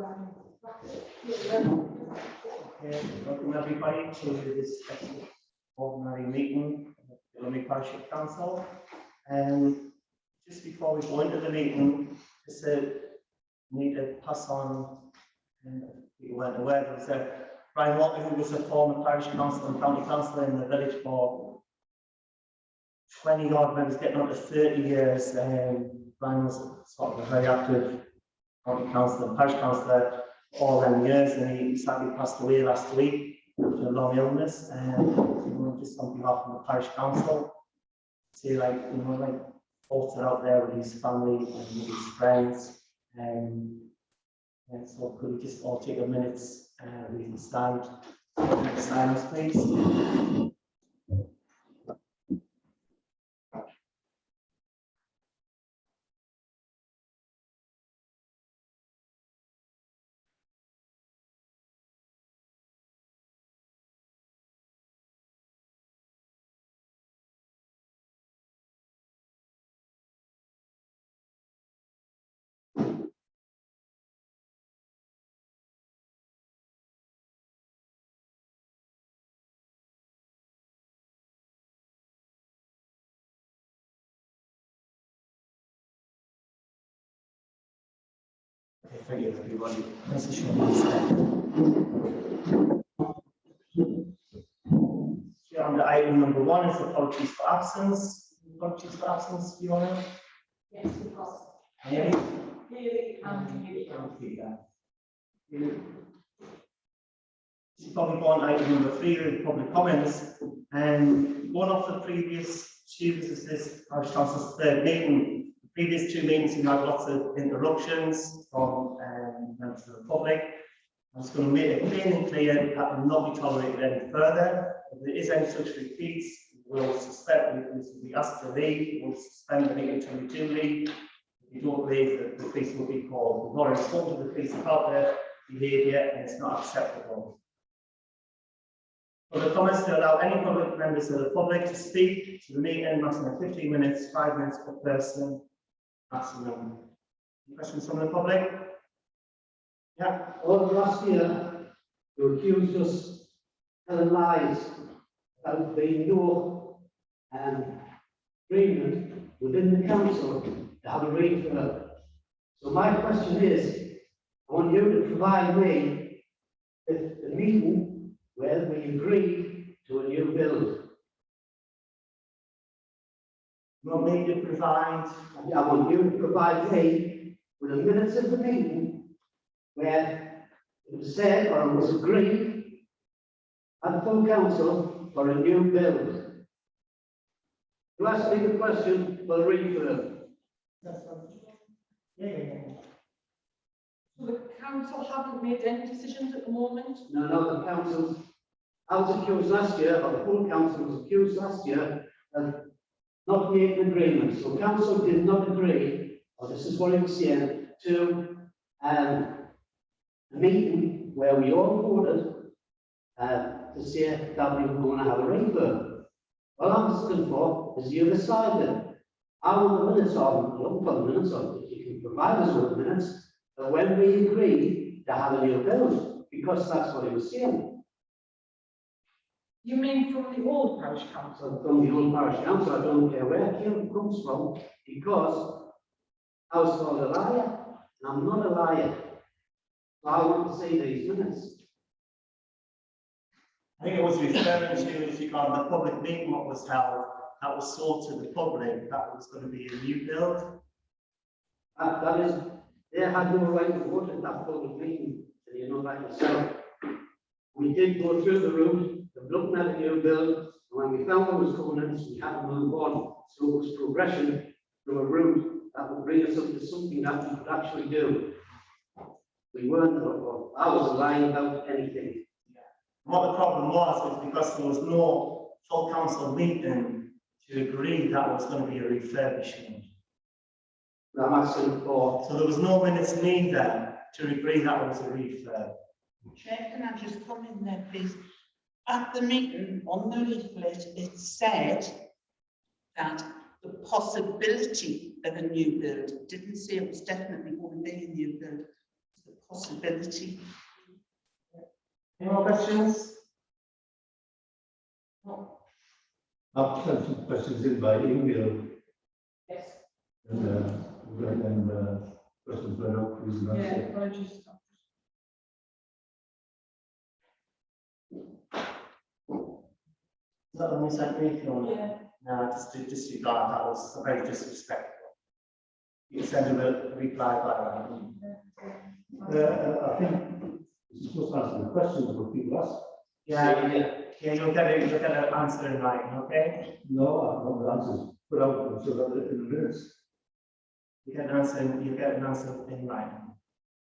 Welcome everybody to this ordinary meeting of the Lumley Parish Council. Just before we go into the meeting, just need to pass on, and people weren't aware, there was Brian Walker, who was a former parish councillor and county councillor in the village for 20 odd, maybe getting on to 30 years. Brian was sort of a very active county councillor and parish councillor all them years, and he sadly passed away last week after a long illness. And just on behalf of the parish council, see, like, thoughts are out there with his family and with his friends. And so could we just all take a minute and we can stand in silence, please. Okay, thank you, everybody. On item number 1 is apologies for absence. Apologies for absence, Fiona? Yes, of course. Mary? She's probably on item number 3, the public comments. And one of the previous two, this is this parish council's third meeting. The previous 2 meetings, we had lots of interruptions from members of the public. I'm just going to make it plain and clear that will not be tolerated any further. If there is any such repeats, we'll suspend, we ask to leave, we'll suspend the meeting until we do leave. If you don't leave, the police will be called. We've already spoken to the police about their behaviour, and it's not acceptable. For the comments to allow any public members of the public to speak to the meeting, maximum 15 minutes, 5 minutes per person, maximum. Any questions from the public? Yeah. Over last year, you accused us of lies about being no agreement within the council to have a refurb. So my question is, I want you to provide me with the meeting where we agreed to a new build. You want me to provide? I want you to provide me with the minutes of the meeting where it was said or it was agreed at full council for a new build. You asked me the question for the refurb. Yeah. So the council haven't made any decisions at the moment? No, the council, I was accused last year, or the full council was accused last year of not making an agreement. So council did not agree, or this is what it was saying, to a meeting where we all voted to say that we were going to have a refurb. All I'm asking for is you decided. I want the minutes of, look for the minutes of, if you can provide us with the minutes, but when we agreed to have a new build, because that's what he was saying. You mean from the old parish council? From the old parish council, I don't care where it comes from, because I was called a liar, and I'm not a liar. So I want to see these minutes. I think it was referring to, as you call the public meeting what was held, that was sold to the public, that was going to be a new build. That is, they had no right to vote at that public meeting, and you know that yourself. We did go through the route of looking at a new build, and when we found what was coming in, we had to move on. So it was progression from a route that would bring us up to something that we could actually do. We weren't, or I wasn't lying about anything. Yeah. What the problem was because there was no full council meeting to agree that was going to be a refurbishment. I'm asking for. So there was no minutes neither to agree that was a refurb. Chair, can I just come in there, please? At the meeting, on the leaflet, it said that the possibility of a new build, didn't say it was definitely going to be a new build. the possibility. Any more questions? I've sent some questions in by email Yes. and questions went up, please Yeah, answer. apologies. Is that the one you sent me? Fiona? Yeah. No, just disregard, that was very disrespectful. You can send a reply by that. I think it's supposed to answer the questions that people ask. Yeah, you'll get an answer in writing, okay? No, I've not the answers put out so that in the minutes. You get an answer in writing.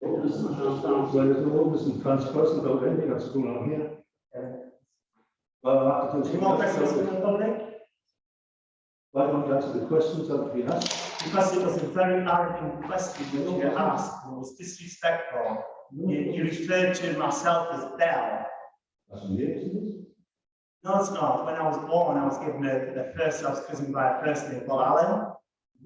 Openness and transparency. Well, there's no openness and transparency about anything that's going on here. Well, I'll have to do Any more questions from the public? Why don't you answer the questions that have been asked? Because it was a very arrogant question which you asked, and it was disrespectful. You referred to myself as Bell. That's a name, isn't it? No, it's not. When I was born, I was given I was christened by a person named Paul Allen.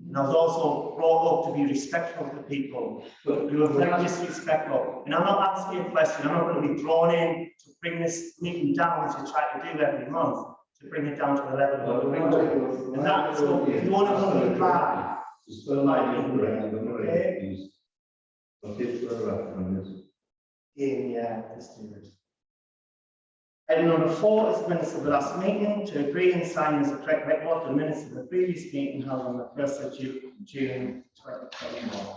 And I was also brought up to be respectful to people. But you were very disrespectful. And I'm not asking you a question. I'm not going to be drawn in to bring this meeting down, as you try to do every month, to bring it down to the level of the region. And that's what, if you want to reply, Just spell my name correctly, I'm not ready, please. Okay, further on this. yeah, just do it. Item number 4 is the minutes of the last meeting, to agree and sign as a correct record the minutes of the previous meeting held on the 1st of June 2021.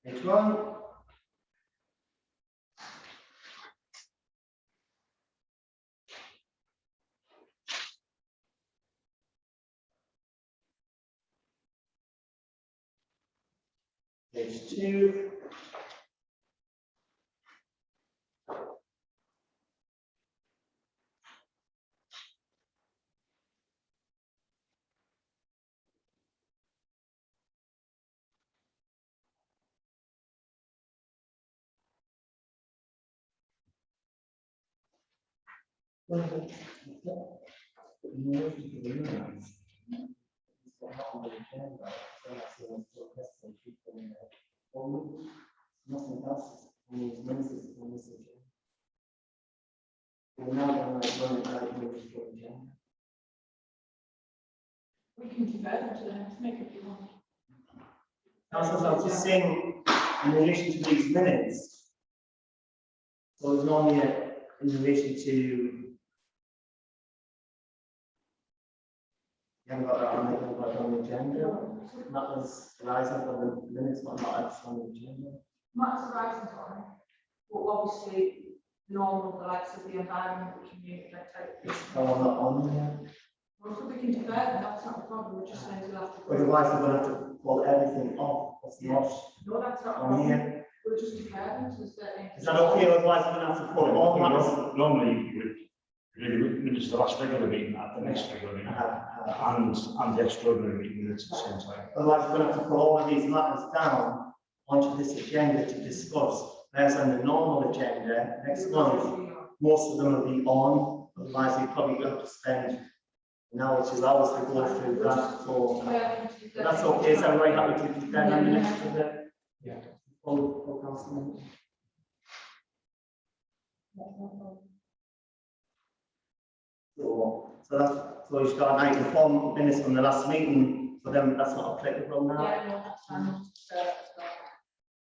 Page 1. Page 2. Nothing else in these minutes on this agenda. We're now going to run it out of the agenda. We can defer them to the next meeting if you want. Councillors, I was just saying, in relation to these minutes, so it's normally in relation to, you haven't got that on the agenda, matters arising from the minutes, but not actually on the agenda. Matters arising on it, but obviously normal, the likes of the environment, the community, that type of thing. Oh, not on there. Also, we can defer them, that's not a problem, we're just saying we'll have to. Otherwise, we're going to have to pull everything off, what's not No, that's not a on problem, here. we'll just defer them to a certain. Is that okay? Otherwise, we're going to have to pull it all matters. Normally, you would really minutes the last regular meeting at the next regular meeting and the extraordinary meeting minutes at the same time. Otherwise, we're going to have to put all of these matters down onto this agenda to discuss. Whereas on the normal agenda, next month, most of them will be on. Otherwise, we probably have to spend an hour, 2 hours to go through that. So that's okay. Is everybody happy to defend the minutes of the? Yeah. Full council. So you've got an item 4 minutes from the last meeting. For them, that's not applicable now. Yeah, no, that's fine.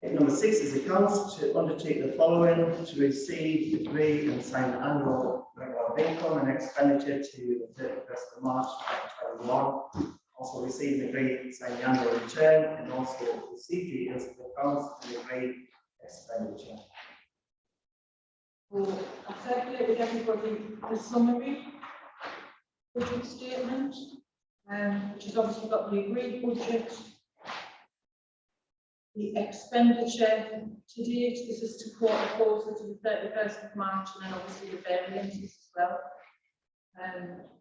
Item number 6 is accounts to undertake the following: to receive, agree, and sign the annual record of income and expenditure to the 31st of March 2021. Also receive, agree, and sign the annual return, and also receive details of the accounts and agree expenditure. Well, I've circulated everybody the summary budget statement, which has obviously got the agreed budget, the expenditure to date. This is to quarter closer to the 31st of March, and then obviously the variances as well.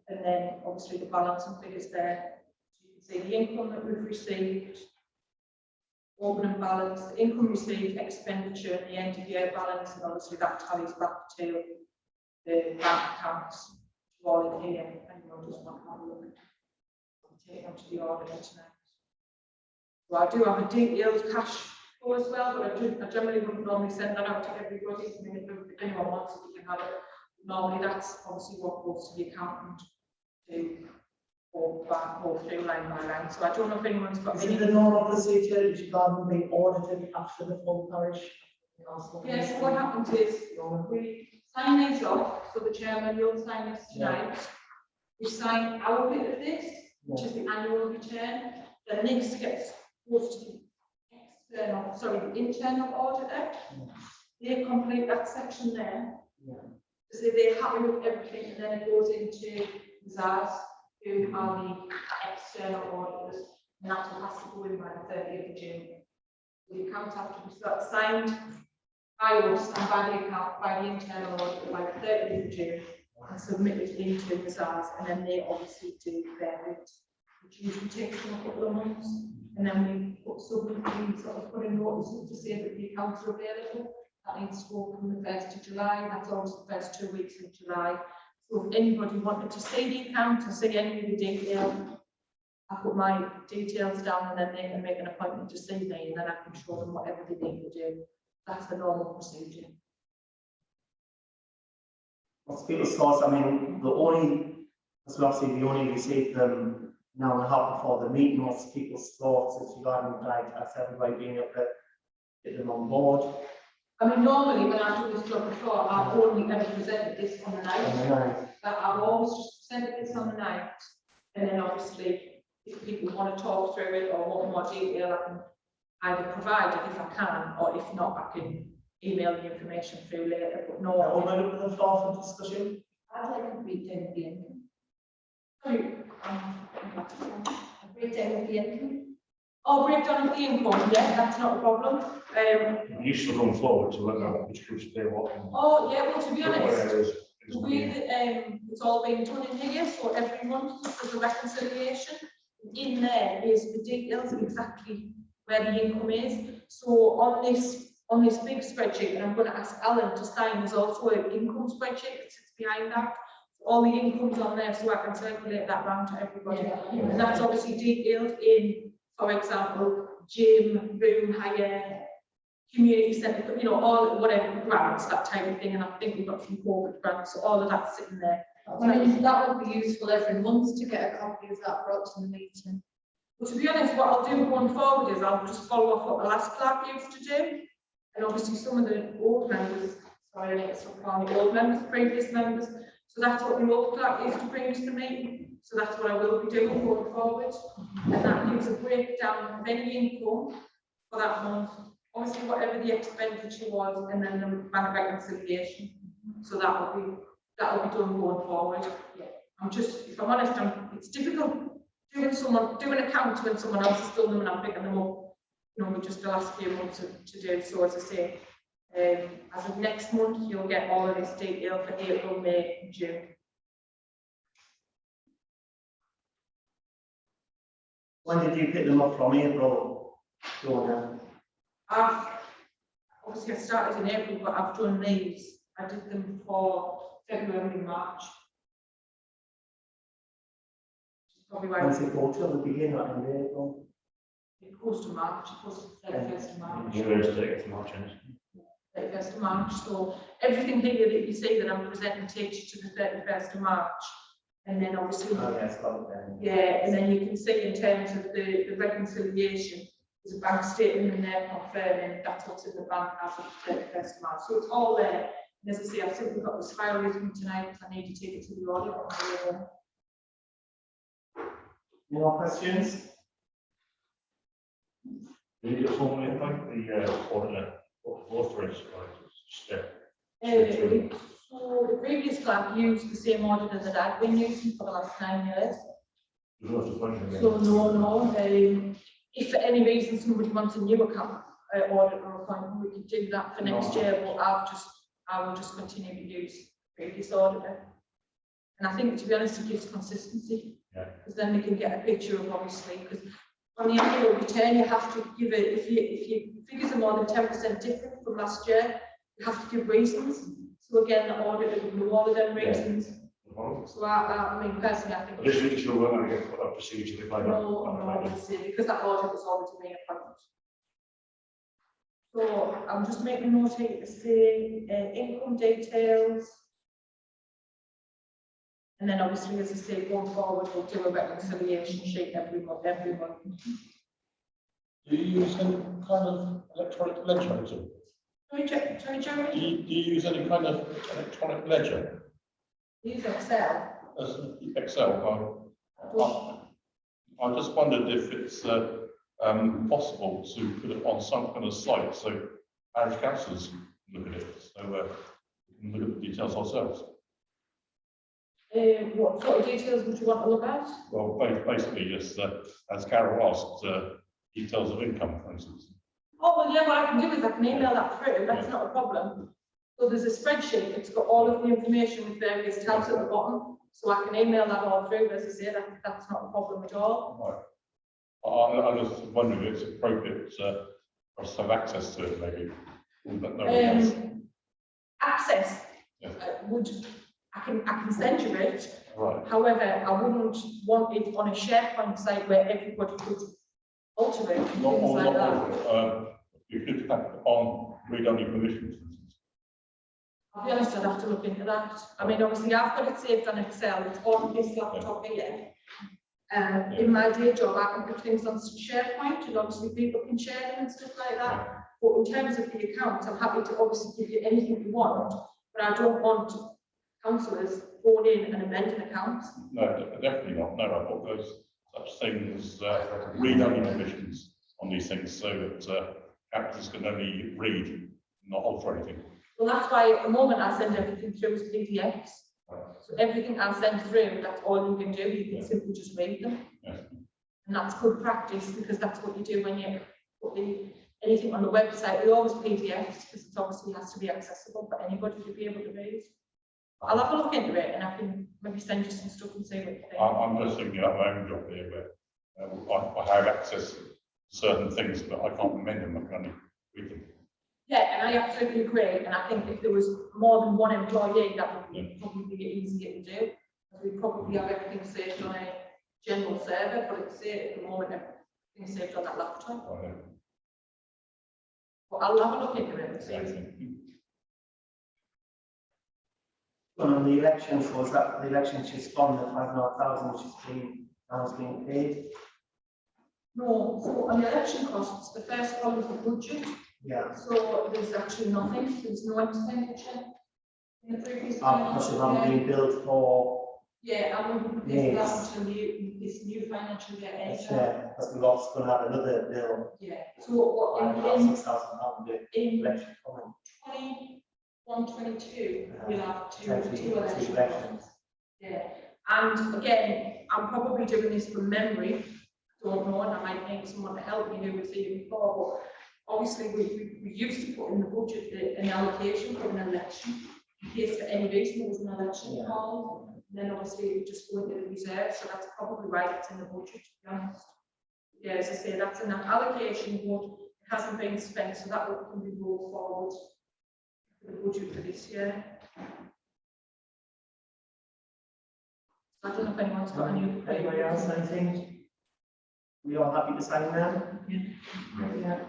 And then obviously the balancing figures there. So you can see the income that we've received, opening balance, the income received, expenditure, and the end of year balance, and obviously that tallies back to the bank accounts to all in here, and anyone just want to have a look. I'll take them to the auditor tonight. So I do have a detailed cash flow as well, but I generally wouldn't normally send that out to everybody. I mean, if anyone wants it, you can have it. Normally, that's obviously what goes to the accountant to or back or through line by line. So I don't know if anyone's got Is any. it the normal procedure regarding being audited after the full parish? Yes, what happens is we sign these off, so the chairman will sign this tonight. We sign our bit of this, which is the annual return. The next gets goes to the the internal auditor. They complete that section there. So they're happy with everything, and then it goes into ZAS, who are the external auditors, and that will have to go in by the 30th of June. The accounts have to be signed by us and by the internal auditor by the 30th of June and submitted into the ZAS, and then they obviously do their bit, which usually takes them a couple of months, and then we put in notices to say that the accounts are available. That needs to go from the 1st of July. That's always the first 2 weeks of July. So if anybody wanted to see the account or see any of the detail, I put my details down, and then they can make an appointment to see me, and then I can show them whatever they need to do. That's the normal procedure. What's people's thoughts? I mean, because obviously we only received them now and a half before the meeting. What's people's thoughts as regarding, like, has everybody been able to get them on board? I mean, normally when I've done this job before, I've only ever presented this on the night. But I've always just presented this on the night, and then obviously, if people want to talk through it or want more detail, I can either provide it if I can, or if not, I can email the information through later. But no, Open up the floor for discussion. I'd like to read down the income. Sorry, breakdown of the income. Oh, breakdown of the income, yeah, that's not a problem. You should going forward to let know which groups they want. Oh, yeah, well, to be honest, the way that it's all been done in here, so every month there's a reconciliation. In there is the details of exactly where the income is. So on this big spreadsheet, and I'm going to ask Alan to sign, there's also an income spreadsheet that sits behind that. All the incomes on there, so I can circulate that round to everybody. And that's obviously detailed in, for example, gym, room hire, community centre, you know, all whatever grants, that type of thing. And I think we've got some corporate grants, so all of that's sitting there. I mean, that would be useful every month to get a copy of that brought to the meeting. But to be honest, what I'll do going forward is I'll just follow up what the last clerk used to do. And obviously some of the old members, sorry, I so far the old members, previous members. So that's what the old clerk used to bring to the meeting. So that's what I will be doing going forward. And that gives a breakdown of any income for that month. Obviously, whatever the expenditure was, and then the bank reconciliation. So that will be done going forward. Yeah. I'm just, if I'm honest, it's difficult doing accounts when someone else has done them and I'm picking them up. You know, with just the last few months to do. So as I say, as of next month, you'll get all of this detail for April, May, and June. When did you pick them up from? April? Obviously I started in April, but I've done these. I did them for February and March. Probably why Once it go to the beginning or end of April? it goes to March, it goes to 31st of March. University, March, 31st of March. So everything here that you see that I'm presenting takes you to the 31st of March. And then obviously, Oh, yes, got it then. yeah, and then you can see in terms of the reconciliation, there's a bank statement in there confirming that's what's in the bank as of the 31st of March. So it's all there. And as I say, I've simply got this file with me tonight because I need to take it to the audit. Any more questions? Did you formally appoint the auditor authorities? So the previous clerk used the same auditor that I've been using for the last 9 years. So no. If for any reason somebody wants a new account auditor appointment, we can do that for next year. But I will just continue to use previous auditor. And I think, to be honest, it gives consistency. Because then we can get a picture of, obviously, because on the annual return you have to give it, if your figures are more than 10% different from last year, you have to give reasons. So again, the auditor would know all of them reasons. Well, So I mean, personally, I think. I just think sure we're going to get a procedure if I No, obviously, because that audit was already made appointment. So I'm just making a note here to say income details. And then obviously, as I say, going forward, we'll do a reconciliation sheet every month. Do you use any kind of electronic ledger? Sorry, Jeremy? Do you use any kind of electronic ledger? Use Excel. As Excel? I just wondered if it's possible to put it on some kind of site so parish councillors can look at it, so we can look at the details ourselves. What sort of details would you want to look at? Well, basically, just as Carol asked, details of income, for instance. Oh, well, yeah, what I can do is I can email that through, that's not a problem. So there's a spreadsheet, it's got all of the information with various tabs at the bottom, so I can email that all through, as I say, that's not a problem at all. Right. I'm just wondering if it's appropriate for us to have access to it, maybe. But nobody else. Access, Yeah. I can send you it. Right. However, I wouldn't want it on a SharePoint site where everybody could alter it, things like that. You could have it on read-only permissions, for instance. I'll be honest, I'd have to look into that. I mean, obviously, I've got it saved on Excel, it's on this laptop here. In my day job, I can put things on SharePoint, and obviously people can share them and stuff like that. But in terms of the account, I'm happy to obviously give you anything you want, but I don't want councillors going in and amending accounts. No, definitely not. No, I thought those such things read-only permissions on these things, so that actors can only read, not alter anything. Well, that's why at the moment I send everything through as PDFs. So everything I send through, that's all you can do. You can simply just read them. Yes. And that's good practice, because that's what you do when you put anything on the website. We always PDFs, because it obviously has to be accessible for anybody to be able to read. I'll have a look into it, and I can maybe send you some stuff and see what you think. I'm just thinking about my own job here, where I have access to certain things, but I can't amend them. I can only read them. Yeah, and I absolutely agree. And I think if there was more than one employee, that would be probably easier to do. We probably have everything saved on a general server, but it's at the moment everything's saved on that laptop. Right. But I'll have a look into it and see. On the election, so is that the election just gone, the 5,500 which is being paid? No, so on the election costs, the first column is the budget. Yeah. So there's actually nothing, there's no expenditure in the previous. Because you haven't been billed for. Yeah, I wouldn't pay that until this new financial year ends. Yeah, because we're also going to have another bill. Yeah, so what £6,000 in election coming. 21-22, we'll have two Two elections. elections. Yeah, and again, I'm probably doing this from memory. I don't know, and I might need someone to help me who was here before, but obviously we used to put in the budget an allocation for an election in case for any reason there was an election called. And then obviously it would just go into the reserve, so that's probably why it's in the budget, to be honest. Yeah, as I say, that's an allocation, but it hasn't been spent, so that can be rolled forward for the budget for this year. I don't know if anyone's got any other. Anybody else, anything? We all happy to sign them? Yeah.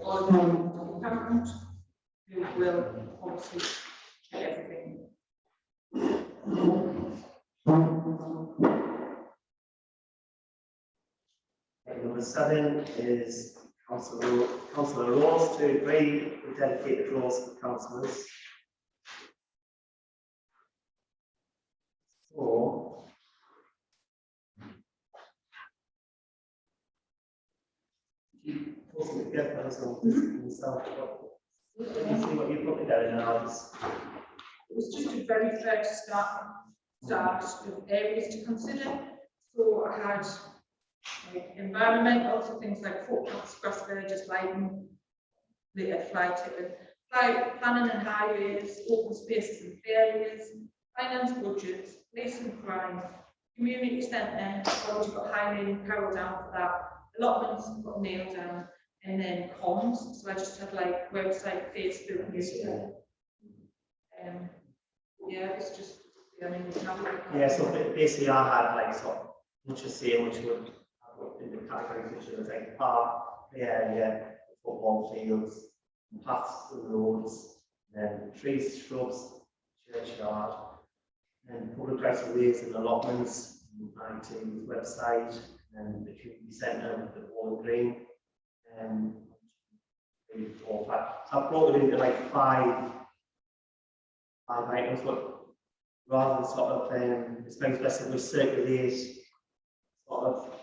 Or the accountant who will obviously check everything. Number 7 is Councillor Rose to agree with dedicated roles for councillors. So, you put it together as well, yourself, let me see what you put together now. It was just a very first start of areas to consider. So I had like environmental, so things like footpaths, grass verges, lighting, later fly tipping, planning and highways, open spaces and areas, finance budgets, police and crime, community centre, so we've got Highland and Carroll down for that, allotments got nailed down, and then comms, so I just had like website, Facebook, newsletter. Yeah, it's just, I mean, we have like. Yeah, so basically I had like sort of much the same, which would have in the category which was like park, yeah, football fields, paths, roads, and trees, shrubs, churchyard, and public rights of ways and allotments, IT's website, and the community centre, the Wall Green, and 3, 4, 5. So I've brought it into like five items, but rather than sort of, it's maybe best if we circulate sort of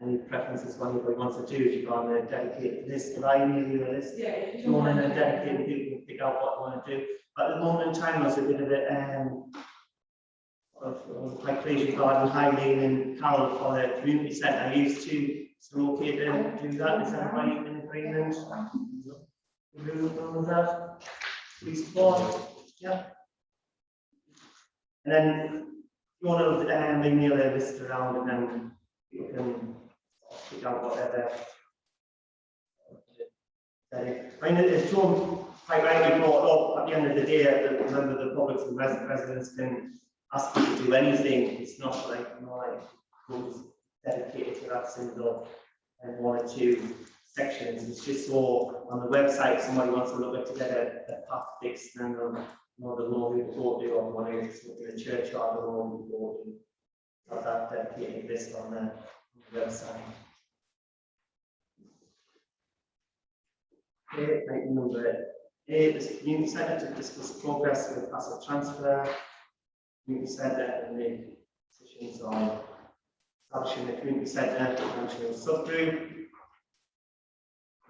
any preferences what anybody wants to do. If you've got a dedicated list, could I email you a list? Yeah, if If you want a dedicated, you can pick out what you want to do. But at the moment in time, there's a bit of it, like Fraser Garden, Highland and Carroll for the community centre. I used to, so okay to do that. Is everybody in agreement? Agreement with that? Please support. Yeah. And then you want to email a list around, and then you can pick out whatever. I mean, it's John quite rightly brought up at the end of the day that remember the public and residents can ask you to do anything. It's not like who's dedicated to that single and 1 or 2 sections. It's just so on the website somebody wants to look at to get a path fixed, and the law report or one is looking at the churchyard, the law report, and have that dedicated list on the website. Okay, item number 8 is community centre to discuss progress with asset transfer. Community centre and make decisions on establishing the community centre financial subgroup.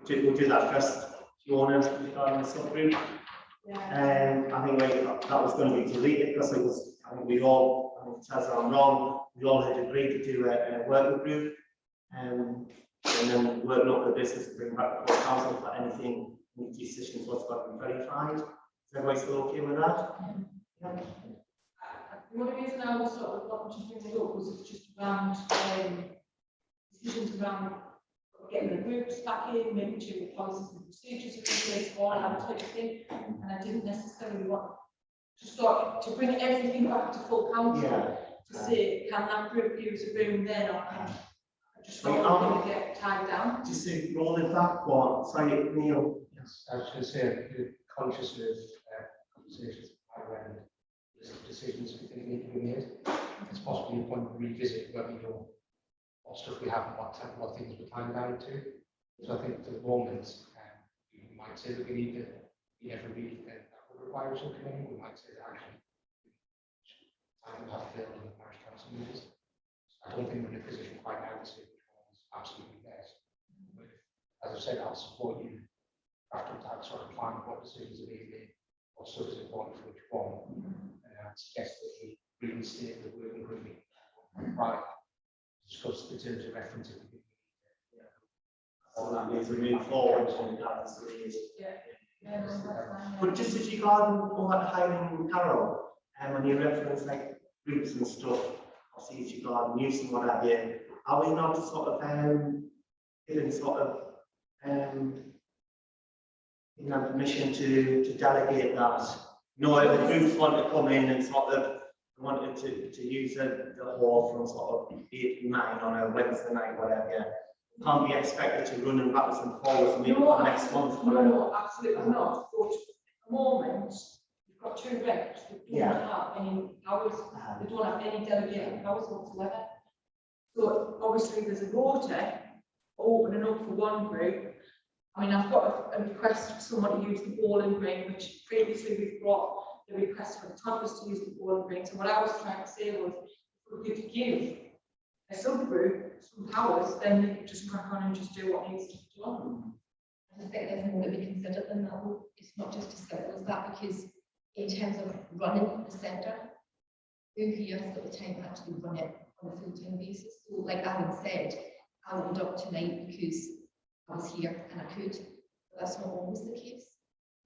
We'll do that first. Do you want to regarding the subgroup? Yeah. I think that was going to be deleted because it was, I think we all, I think Taz, I'm wrong, we all had agreed to do a working group, and then working up the business to bring back the full council for anything, any decisions what's got to be verified. Is everybody still okay with that? Yeah. The only reason I was sort of wanting to bring it up was it's just around decisions around getting the groups back in, making sure the policies and procedures are in place, all that type of thing. And I didn't necessarily want to start to bring everything back to full council to say, can that group use a room then, or can I just want to get tied down? Just to roll it back one, sorry, Neil. Yes, I was going to say, you're conscious of conversations around decisions we think need to be made. It's possibly a point to revisit whether you know what stuff we have and what things we're tying down to. So I think for the moment, you might say that we need to be every week, and that would require some committee. We might say that actually time will have to build in the parish council meetings. I don't think we're in a position quite now to say which one is absolutely best. But as I said, I'll support you after that sort of plan of what decisions are being made, what stuff is important for which one. And I'd suggest that we reinstate the working group right, discuss the terms of reference if we think we need to. All that means we move forward and that is the reason. Yeah, no, that's fine. But just as you garden all that Highland and Carroll, and when you reference like groups and stuff, obviously as you garden use and what have you, are we not sort of given sort of permission to delegate that? You know, if the groups want to come in and sort of wanted to use the hall from sort of 8 to 9 on a Wednesday night, whatever, can't be expected to run and backwards and forwards maybe for the next month. No, absolutely not. But at the moment, you've got 2 reps that don't have any powers, they don't have any delegating powers whatsoever. So obviously there's a rota opening up for one group. I mean, I've got a request for someone to use the bowling green, which previously we've brought the request for the toddlers to use the bowling green. So what I was trying to say was, if we could give a subgroup some powers, then they could just crack on and just do what needs to be done. I think there's more to be considered than that. It's not just as simple as that, because in terms of running the centre, who here has got the time to actually run it on a full-time basis? So like Alan said, I opened up tonight because I was here and I could, but that's not always the case.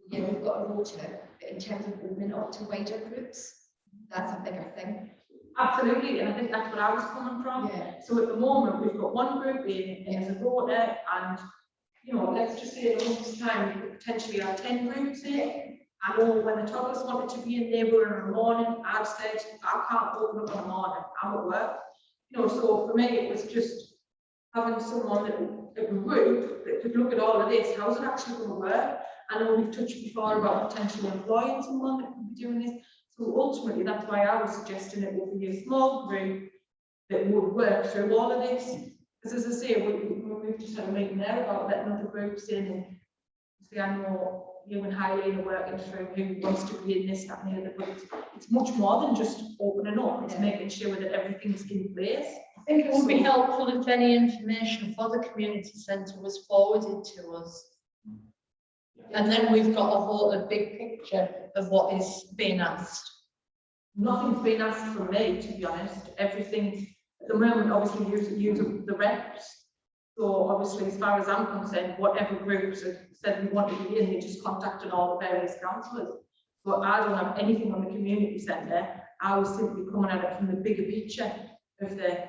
Yeah, we've got a rota, but in terms of opening up to wider groups, that's a bigger thing. Absolutely, and I think that's where I was coming from. Yeah. So at the moment, we've got one group in, and there's a rota, and you know, let's just say in a month's time, we could potentially have 10 groups in. I know when the toddlers wanted to be in there, we were in the morning, I've said, I can't open up in the morning, I'm at work. You know, so for me, it was just having someone that a group that could look at all of this. How's it actually going to work? I know we've touched before about potentially employing someone that could be doing this. So ultimately, that's why I was suggesting it would be a small group that would work through all of this. Because as I say, we've just had a meeting there about letting other groups in, and see, I know you and Hylian are working through who wants to be in this, that and the other, but it's much more than just opening up. It's making sure that everything's in place. I think it would be helpful if any information for the community centre was forwarded to us. And then we've got a big picture of what is being asked. Nothing's been asked from me, to be honest. Everything at the moment, obviously, use the reps. So obviously, as far as I'm concerned, whatever groups have said we want to be in, they just contacted all the various councillors. But I don't have anything on the community centre. I was simply coming at it from the bigger picture of the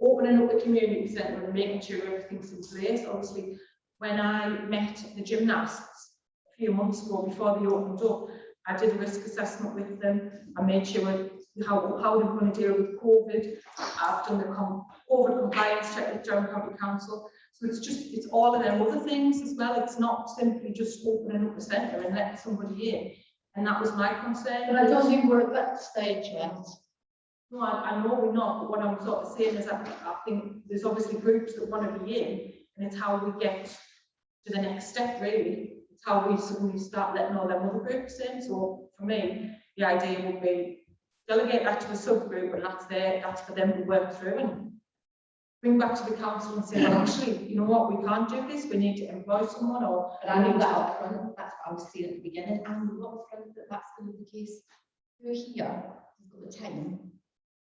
opening up the community centre and making sure everything's in place. Obviously, when I met the gymnasts a few months ago before they opened up, I did a risk assessment with them. I made sure how they were going to deal with COVID. I've done the COVID compliance check with Durham County Council. So it's all of them other things as well. It's not simply just opening up the centre and letting somebody in. And that was my concern. But I don't think we're at that stage yet. No, I know we're not, but what I'm sort of saying is that I think there's obviously groups that want to be in, and it's how we get to the next step, really. It's how we suddenly start letting all them other groups in. So for me, the idea would be delegate that to a subgroup, and that's for them to work through and bring back to the council and say, well, actually, you know what, we can't do this, we need to employ someone, or But I know that up front, that's what I was saying at the beginning, and I'm not front that that's going to be the case. We're here, we've got the time,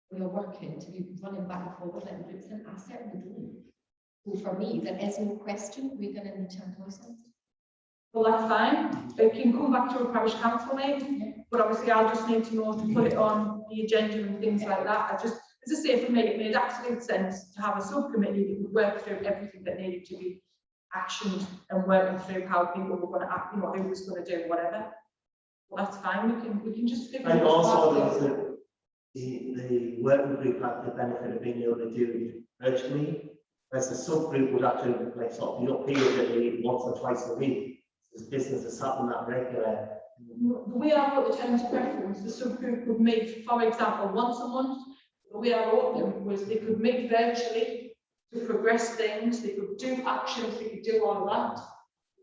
we are working to be running back and forward like groups, and I certainly don't. So for me, there is no question we're going to need to employ someone. well, that's fine. It can come back to a parish council meeting, but obviously I'll just need to know to put it on the agenda and things like that. I just, as I say, for me, it made absolute sense to have a subcommittee that would work through everything that needed to be actioned and working through how people were going to act, you know, who was going to do whatever. Well, that's fine. We can just figure And it also out. the working group had the benefit of being able to do it virtually, whereas the subgroup would have to like sort of be up here that they meet once or twice a week. This business is happening that regular. The way I wrote the terms of reference, the subgroup would meet, for example, once a month. The way I wrote them was they could meet virtually to progress things, they could do actions, they could do all of that.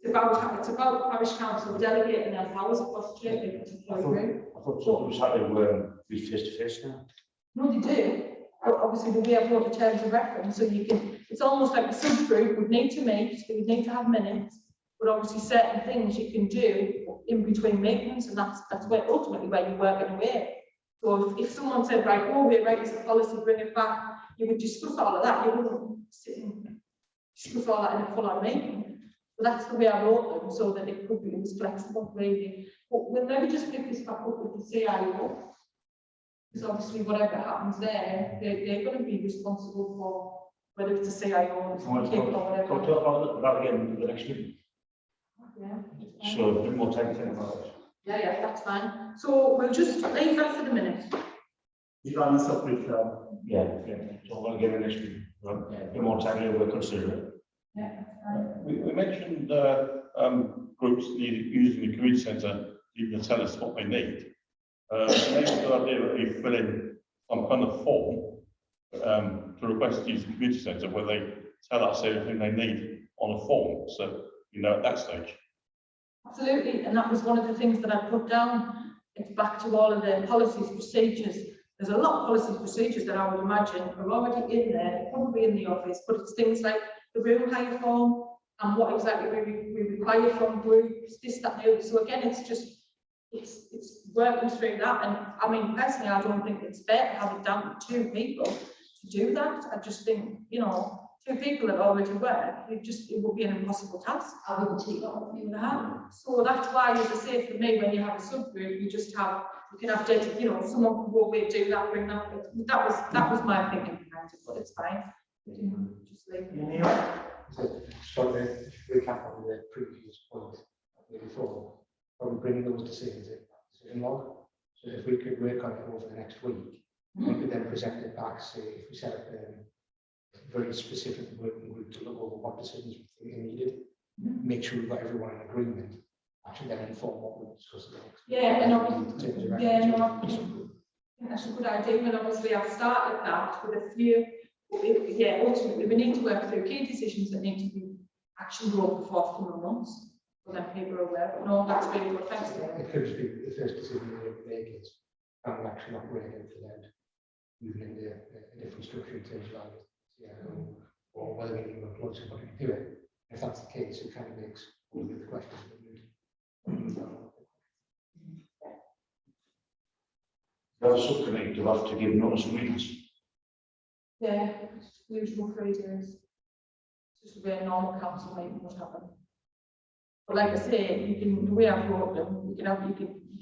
It's about parish council delegating their powers across the different group. I thought something was happening where we face to face now. No, they do. But obviously, the way I wrote the terms of reference, so you can, it's almost like the subgroup would need to meet, they would need to have minutes, but obviously certain things you can do in between meetings, and that's where ultimately where you're working away. So if someone said, right, oh, we're writing a policy, bring it back, you would discuss all of that. You wouldn't sit and discuss all that in a full-on meeting. But that's the way I wrote them, so that it was flexible, really. But we'll maybe just pick this back up with the CIO, because obviously whatever happens there, they're going to be responsible for whether it's a CIO or it's a kid or whatever. Can we talk about that again in the next meeting? Yeah. So a bit more time to think about it. Yeah, that's fine. So we'll just leave that for the minute. You got the subgroup, Phil? Yeah. So we'll get the next meeting. Right? A bit more time here, we'll consider it. Yeah, that's fine. We mentioned groups using the community centre, you can tell us what they need. Maybe the idea that you fill in some kind of form to request to use the community centre where they tell us everything they need on a form, so you know at that stage. Absolutely, and that was one of the things that I put down. it's back to all of the policies, procedures. There's a lot of policies, procedures that I would imagine are already in there, probably in the office, but it's things like the room hire form and what exactly we require from groups, this, that, and the other. So again, it's just, it's working through that. And I mean, personally, I don't think it's fair to have it down to 2 people to do that. I just think, you know, 2 people that already work, it would be an impossible task. I wouldn't take that on you. So that's why, as I say, for me, when you have a subgroup, you can have dedicated, you know, someone can go away, do that, bring that. That was my thinking behind it, but it's fine. Just leave it. So if we recap on the previous point before, probably bringing those decisions in log. So if we could work on it over the next week, we could then present it back, say, if we set up a very specific working group to look over what decisions we think are needed, make sure we've got everyone in agreement, actually then inform what we'll discuss at the next week. Yeah, and obviously, that's a good idea. And obviously, I've started that with a few. Yeah, ultimately, we need to work through key decisions that need to be actioned over the forthcoming months, so that people are aware. But no, that's really good. Thanks. It could just be the first decision we make is can we actually operate into then moving into a different structure in terms of or whether we need to employ somebody to do it. If that's the case, it kind of makes all of the questions that we The subcommittee to have to give notice of meetings. Yeah, usual 3 days. Just a very normal council meeting would happen. But like I say, you can, the way I've wrote them, you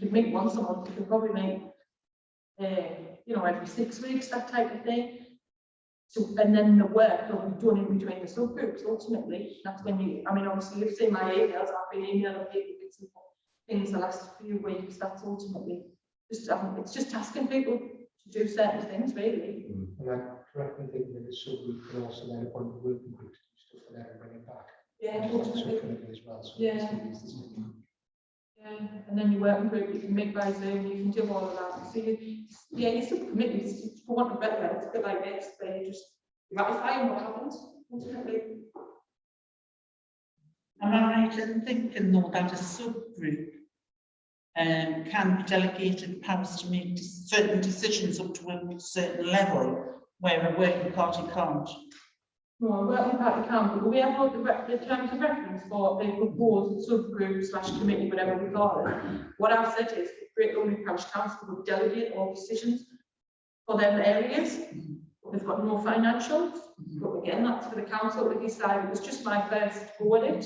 can meet once a month. You can probably meet, you know, every 6 weeks, that type of thing. So, and then the work will be done in between the subgroups. Ultimately, that's when you. I mean, obviously, you've seen my emails. I've been emailing people bits and things the last few weeks. That's ultimately just. It's just asking people to do certain things, really. And I correctly think that it's subgroup can also then appoint the working group to do stuff for them and bring it back. Yeah, Subcommittee as well. So yeah. Yeah, and then your working group, you can meet by Zoom, you can do all of that. So your subcommittees, for want of a better word, it's a bit like this, where you just ratify what happens, ultimately. Am I right in thinking though that a subgroup can be delegated powers to make certain decisions up to a certain level where a working party can't? No, a working party can't, but we have all the terms of reference for the proposed subgroup / committee, whatever we call it. What I've said is the Great Lumley Parish Council would delegate all decisions for their areas. They've got no financials, but again, that's for the council to decide. It was just my first go at it.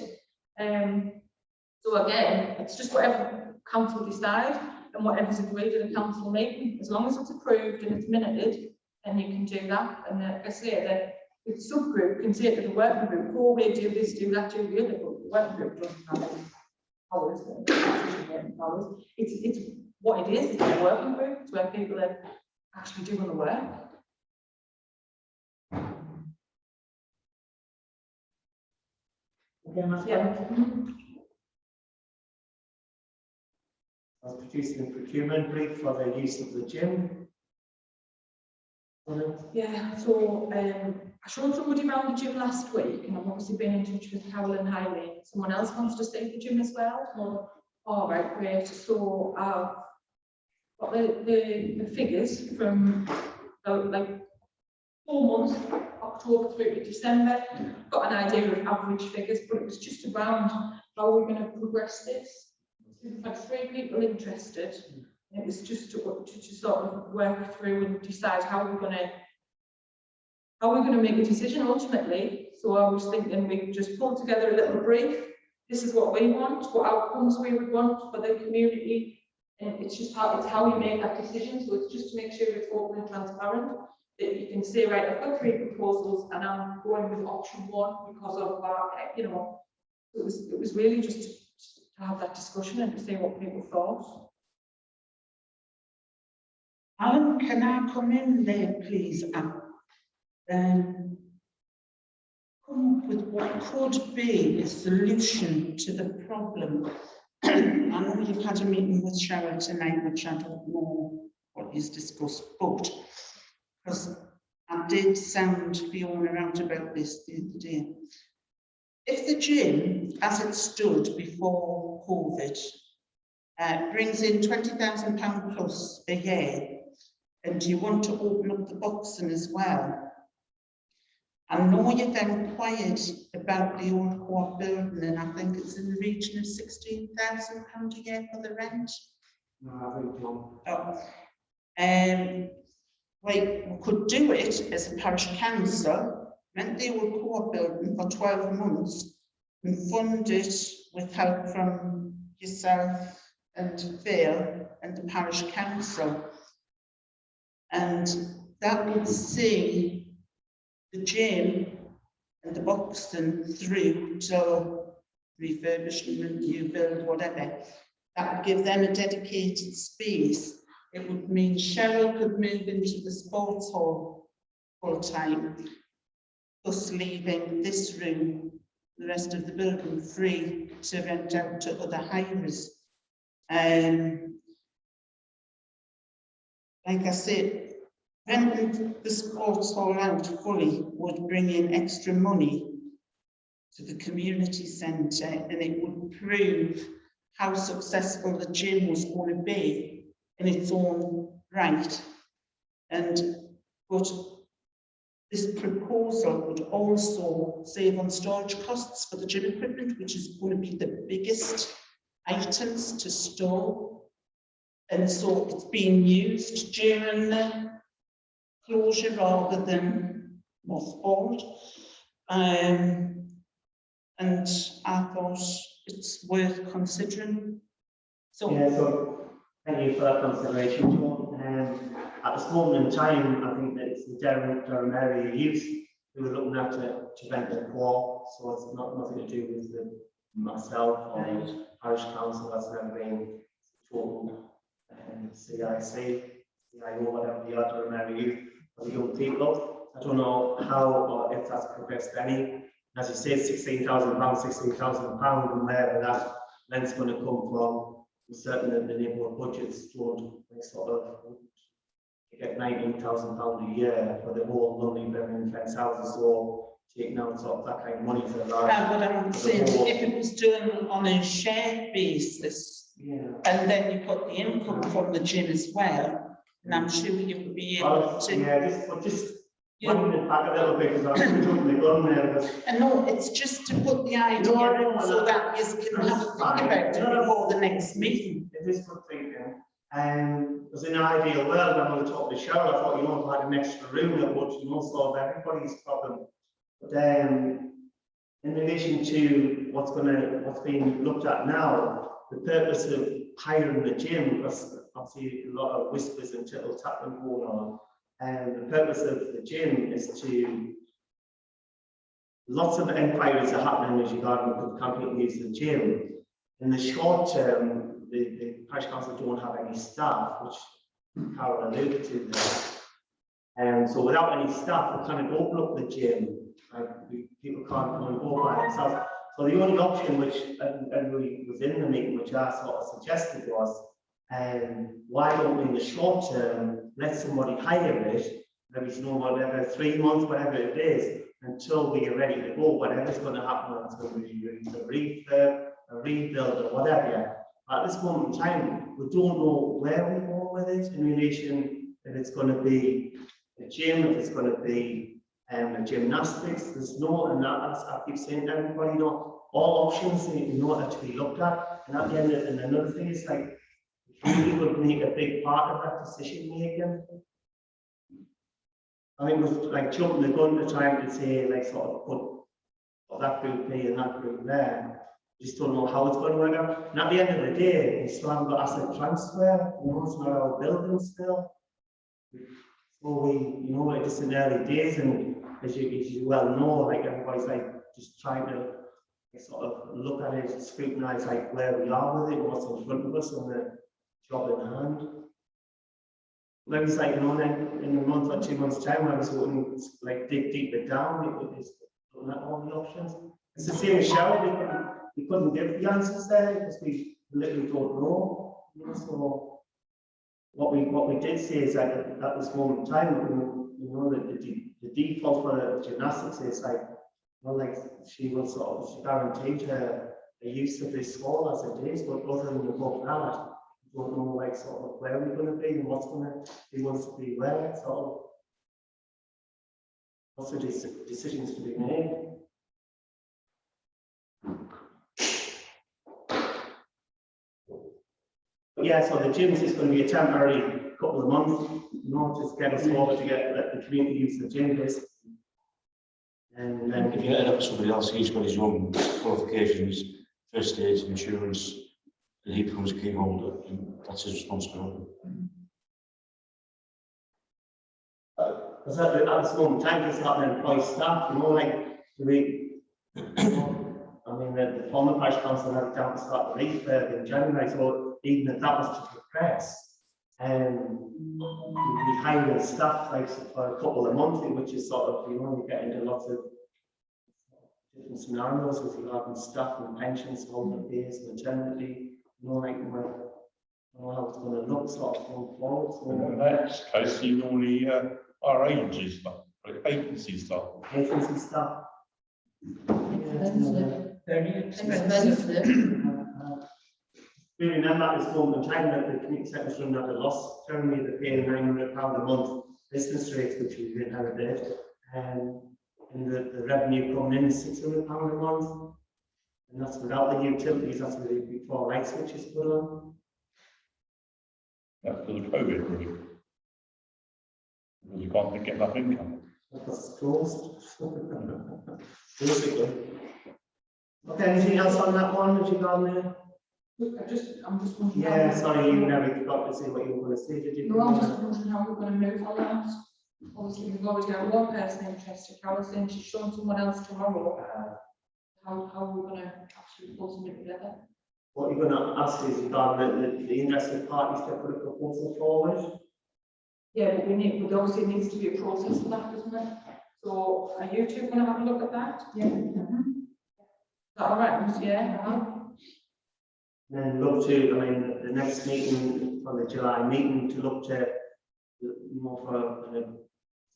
So again, it's just whatever council decide and whatever's agreed in the council meeting. As long as it's approved and it's minuted, then you can do that. And like I say, the subgroup can say to the working group, oh, we do this, do that, do the other, but the working group doesn't have any powers. It's what it is, it's a working group, it's where people are actually doing the work. Again, that's Yeah. I was producing a procurement brief for the use of the gym. Yeah, so I showed somebody around the gym last week, and I've obviously been in touch with Carol and Hayley. Someone else wants to stay at the gym as well. Well, all right, great. So I've got the figures from like 4 months, October through to December. Got an idea of average figures, but it was just around how we're going to progress this. We've had 3 people interested. It was just to sort of work through and decide how we're going to make a decision ultimately. So I was thinking we could just pull together a little brief. This is what we want, what outcomes we would want for the community. And it's just how you make that decision. So it's just to make sure it's open and transparent. That you can say, right, I've got 3 proposals and I'm going with option 1 because of that, you know. It was really just to have that discussion and to see what people thought. Alan, can I come in there, please, and come up with what could be a solution to the problem? I know you've had a meeting with Cheryl tonight, which I don't know what is discussed, but because I did sound Fiona out about this the other day. If the gym, as it stood before COVID, brings in £20,000 plus a year, and you want to open up the boxing as well. I know you've inquired about the old court building, and I think it's in the region of £16,000 a year for the rent. No, I think John. Oh. We could do it as a parish council, rent the old court building for 12 months and fund it with help from yourself and Phil and the parish council. And that would see the gym and the boxing through till refurbishment, new build, whatever. That would give them a dedicated space. It would mean Cheryl could move into the sports hall full time, thus leaving this room, the rest of the building free to rent out to other hires. Like I said, renting the sports hall out fully would bring in extra money to the community centre, and it would prove how successful the gym was going to be in its own right. But this proposal would also save on storage costs for the gym equipment, which is going to be the biggest items to store. And so it's being used during the closure rather than mothballed. And I thought it's worth considering. So, Yeah, so thank you for that consideration, John. At this moment in time, I think that it's the Durham area youth who are looking at to rent the quad, so it's nothing to do with myself or the parish council. That's never been total CIC, CIO, whatever the other Durham area youth for the young people. I don't know how or if that's progressed any. As you say, £16,000, £16,000, and wherever that rent's going to come from. Certainly the neighbourhood budgets don't sort of get £19,000 a year for the whole Lumley Parish fence houses, so taking out sort of that kind of money for that. but I'm saying if it was done on a shared basis, and then you got the income from the gym as well, and I'm sure you would be able to. Yeah, just running it back a little bit because I'm jumping the gun there. And no, it's just to put the idea in so that you can have a think about it before the next meeting. It is good thinking. As in an ideal world, I'm going to talk to Cheryl. I thought, if I had an extra room that would, solve everybody's problem. But then, in relation to what's being looked at now, the purpose of hiring the gym, because obviously a lot of whispers and tittle-tapping going on. And the purpose of the gym is to, lots of inquiries are happening as regarding company use the gym. In the short term, the parish council don't have any staff, which Carol alluded to there. And so without any staff, we can't open up the gym. People can't come and go by themselves. So the only option which everybody was in the meeting, which I sort of suggested was, why don't we in the short term let somebody hire it, maybe whatever, 3 months, whatever it is, until we are ready to go, whatever's going to happen, it's going to be a refurb, a rebuild, or whatever. At this moment in time, we don't know where we go with it in relation if it's going to be a gym, if it's going to be a gymnastics. There's no, and that's I keep saying to everybody, all options are to be looked at. And at the end, and another thing is like, community would make a big part of that decision making. I think it was like jumping the gun to trying to say, like, sort of put that group here and that group there. Just don't know how it's going to work out. And at the end of the day, we still haven't got asset transfer. It's not our building still. So it's just in the early days, and as you well know, like everybody's like just trying to sort of look at it, scrutinize like where we are with it, what's in front of us, and the job in hand. Maybe it's like, in a month or 2 months' time, I was going to like dig deeper down, it's looking at all the options. It's the same as Cheryl, we couldn't give the answers there because we literally don't know. So what we did say is that at this moment in time, that the default for gymnastics is like, she guaranteed her the use of this hall as it is, but other than above that, don't know like sort of where we're gonna be and what's gonna, he wants to be where, sort of. Lots of decisions to be made. But yeah, so the gyms is going to be a temporary couple of months, you know, just get us forward to let the community use the gym basically. And then If you end up somebody else, he's got his own qualifications, first aid, insurance, and he becomes a key holder, and that's his responsibility. because at this moment, time is not an employed staff, you know, like, do we, I mean, the former parish council had down to start the refurb in January, so even if that was to progress, we'd be hiring staff like for a couple of months, which is sort of, you know, you get into lots of different scenarios with regarding staff and pensions, holidays, maternity, you know, like, I don't know how it's going to look sort of going forward. In that case, you normally are agency staff, agency staff. Agency staff. Very Expensive. We remember at this moment in time that the community centre run at a loss. Generally, they're paying £900 a month business rates, which we inherited, and the revenue coming in is £600 a month, and that's without the utilities. That's before light switch is put on. That's because of COVID, really. Because you can't get enough income. Because it's closed. Basically. Okay, anything else on that one? Have you gone there? I'm just wondering. Yeah, sorry, you never got to say what you were going to say, did you? No, I'm just wondering how we're going to move on that. Obviously, we've already got one person interested. Carol's saying she's showing someone else tomorrow. How are we going to actually pull something together? What you're going to ask is regarding the interested parties to put a proposal forward. Yeah, but there obviously needs to be a process for that, doesn't it? So are you two going to have a look at that? Yeah. Is that all right? Yeah. And then look to, I mean, the next meeting, for the July meeting, to look to more for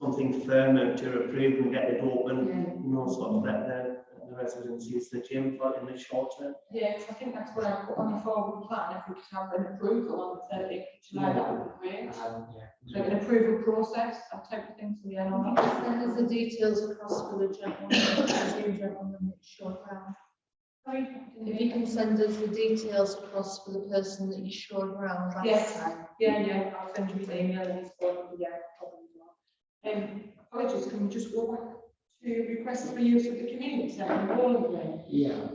something firmer to approve and get it open, you know, sort of let the residents use the gym for in the short term. Yeah, I think that's what I put on the forward plan. If we could have an approval on the 30th of July, that would be great. Like an approval process, that type of thing. So yeah, no, Send us the details across for the gentleman that showed around. sorry. If you can send us the details across for the person that you showed around last Yes. time. Yeah, I'll send you his email and his phone number. Yeah, probably. Apologies, can we just go back to request for use of the community centre and bowling green? Yeah.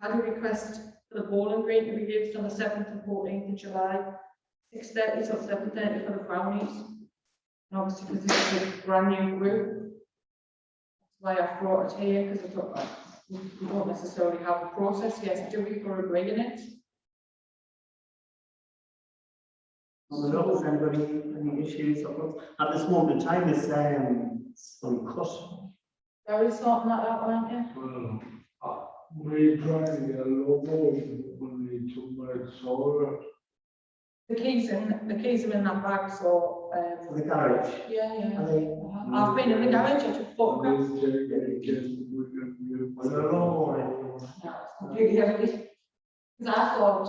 I had a request for the bowling green to be used on the 7th and 14th of July, 6:30 till 7:30 for the brownies. And obviously, because this is a brand new group, that's why I brought it here, because I thought we don't necessarily have a process yet. Do we for agreeing it? Does anybody any issues at this moment in time? Is uncut. Very sorting that out, aren't you? We're trying to get a logo when we took my solar. The keys are in that bag, so For the garage. yeah. Are they? I've been in the garage, I took photographs. Was there a logo or anything? Completely empty. Because I thought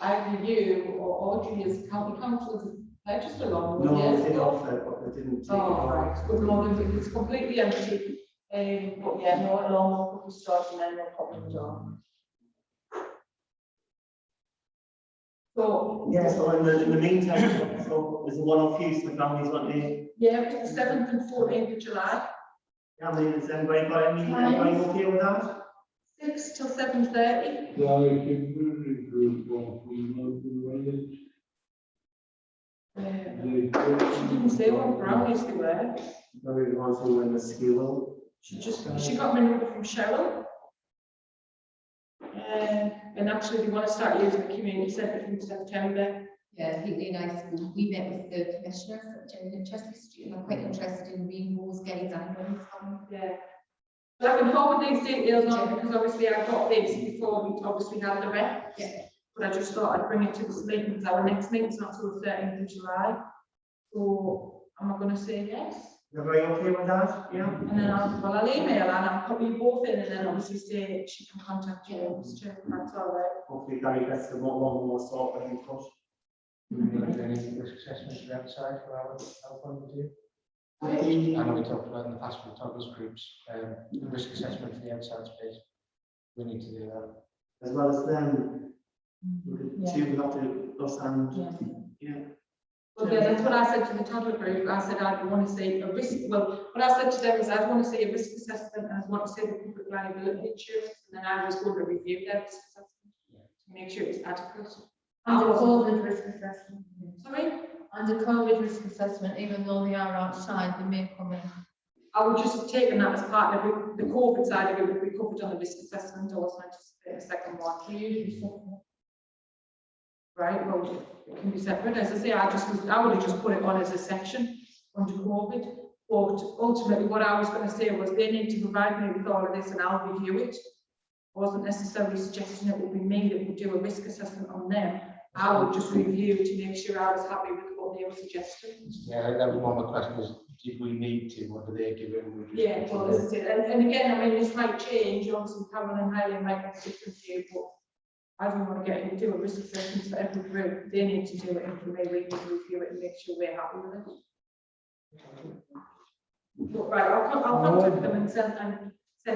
either you or Audrey as county council has purchased a long No, years they did ago. offer it, but they didn't take it. Oh, right, good morning, it's completely empty. But yeah, no alarm, couple of stars and then no problems on. So Yeah, so in the meantime, so there's a one-off use for families, what they, yeah, it's the 7th and 14th of July, I mean, has anybody got anybody okay with that? 6 till 7:30. Yeah, I can really good one. We know the way. She didn't say what brownies they were. Maybe the ones who were in the school. She got my number from Cheryl. And actually they want to start using the community centre from September. Yeah, really nice. We met with the commissioners in Chester Street and I'm quite interested in rainbows, guides and things. Yeah. But I can forward these details on because obviously I got this before we obviously had the rep. Yeah. But I just thought I'd bring it to this meeting because our next meeting's not till the 13th of July. So am I going to say yes? Everybody okay with that? Yeah? And then I'll email and I'll copy you both in and then obviously say she can contact you, Mr. Chair, if that's all right. Hopefully Gary gets the one more sort of input. Do we need any risk assessments outside for our point of view? I know we talked about in the past with toddlers groups, risk assessment for the outside space. We need to do that. As well as them, we have to, us and, yeah. Well, yeah, that's what I said to the toddler group. I said I'd want to see a risk, well, what I said to them is I'd want to see a risk assessment and I'd want to see the public liability insurance, and then I was going to review their risk assessment to make sure it's adequate. And a COVID risk assessment. Sorry? And a COVID risk assessment, even though they are outside, they may come in. I would just have taken that as part of it. The COVID side of it would be covered on the risk assessment. I wasn't anticipating a second one. Right, well, it can be separate. As I say, I would have just put it on as a section under COVID. But ultimately, what I was going to say was they need to provide me with all of this and I'll review it. I wasn't necessarily suggesting it would be me that would do a risk assessment on them. I would just review to make sure I was happy with what they were suggesting. Yeah, that was one of the questions, did we need to, or do they give it? Yeah, well, this is it. And again, I mean, this might change. Obviously, Cameron and Hayley might have a different view, but I don't want to get into a risk assessment for every group. They need to do it, and for me, we need to review it and make sure we're happy with it. But, right, I'll contact them and send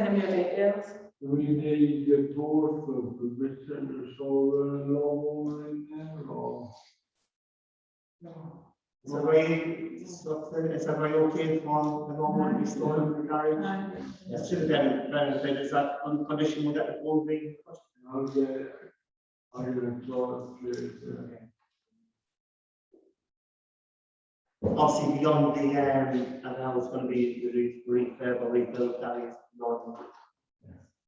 them your details. Do we need a board for permission to store lawnmower in there, or? Is everybody okay for the lawnmower to be stored in the garage? Yes, should have been benefit, is that on condition we'll get the phone being put? I'll get, I'm gonna draw it. Obviously beyond the, and now it's going to be the refurb or rebuild that is not.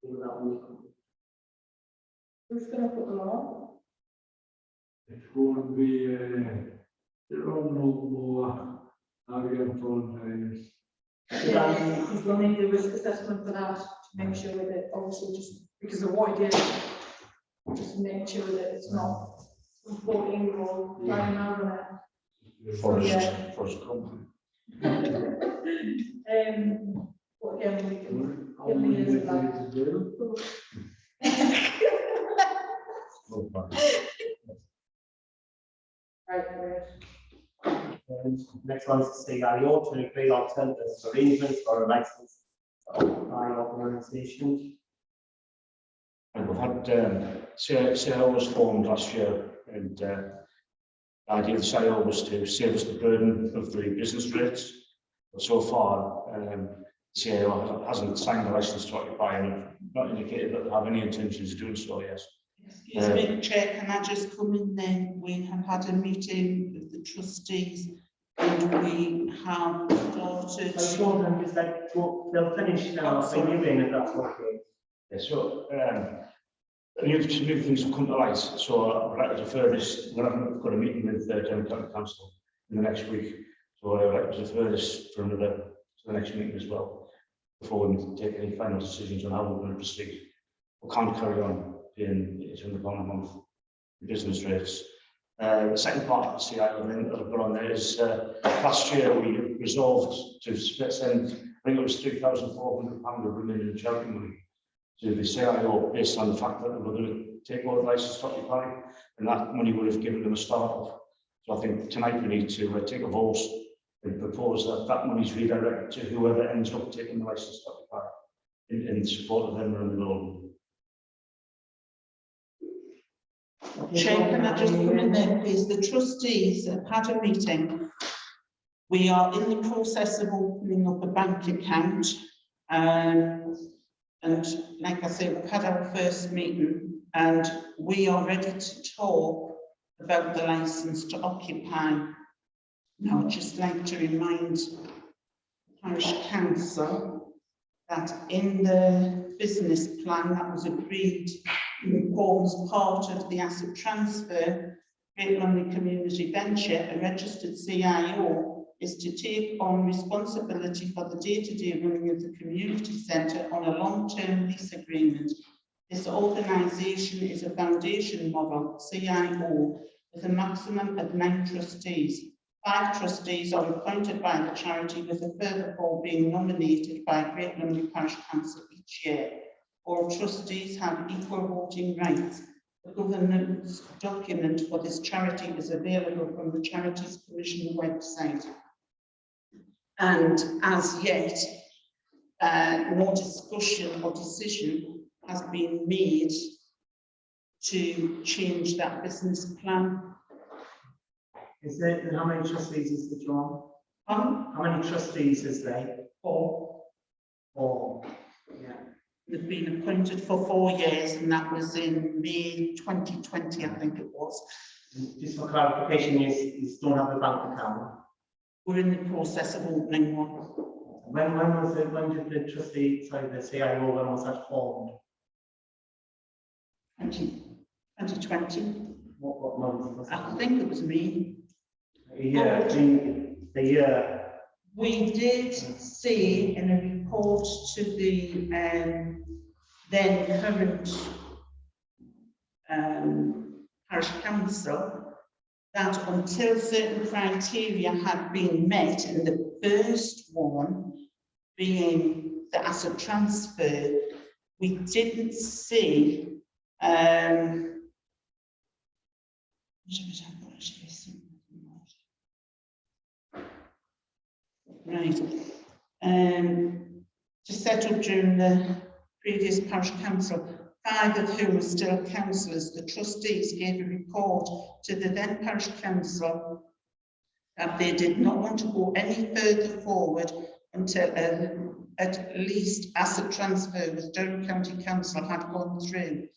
Who's going to put the law? It's going to be, there are no more, again, front He's going to need a risk assessment for that to make sure that obviously just because of what he did, just make sure that it's not 14-year-old flying around on Forest company. What again we can give me is about. Next one is CIO to agree alternative arrangements for a license by organisation. And we've had CIO was formed last year, and the idea of the CIO was to save us the burden of the business rates. But so far, CIO hasn't signed the license to occupy and not indicated that they have any intentions of doing so, yes. Excuse me, Chair, can I just come in then? We have had a meeting with the trustees and we have started. I told them is that they'll finish now, so you in if that's okay. Yeah, so new things have come to light, so I'd like to defer this. We've got a meeting with the Democratic Council in the next week, so I'd like to defer this for to the next meeting as well, before we take any final decisions on how we're going to proceed. We can't carry on paying £800 a month in business rates. The second part of the CIO that I've got on there is last year we resolved to send, I think it was £3,400 of remaining charity money to the CIO based on the fact that they were going to take over the license to occupy, and that money would have given them a start. So I think tonight we need to take a vote and propose that that money is redirected to whoever ends up taking the license to occupy in support of them running the loan. Chair, can I just come in there, please? The trustees have had a meeting. We are in the process of opening up a bank account. And like I say, we've had our first meeting and we are ready to talk about the license to occupy. Now, I'd just like to remind the Parish Council that in the business plan that was agreed forms part of the asset transfer, Great Lumley Community Venture, a registered CIO is to take on responsibility for the day-to-day running of the community centre on a long-term lease agreement. This organisation is a foundation model CIO with a maximum of 9 trustees. 5 trustees are appointed by the charity, with a further 4 being nominated by Great Lumley Parish Council each year. All trustees have equal voting rights. The governance document for this charity is available from the Charities Commission website. And as yet, no discussion or decision has been made to change that business plan. Is there, how many trustees is there, John? How many trustees is there? 4. 4. Yeah. They've been appointed for 4 years, and that was in May 2020, I think it was. Just for clarification, you don't have a bank account. We're in the process of opening one. When did the trustee, sorry, the CIO, when was that formed? 2020. What month was that? I think it was me. A year, the year. We did see in a report to the then current parish council that until certain criteria had been met, and the first one being the asset transfer, we didn't see right. To settle during the previous parish council, 5 of whom were still councillors, the trustees gave a report to the then parish council that they did not want to go any further forward until at least asset transfer with Durham County Council had gone through.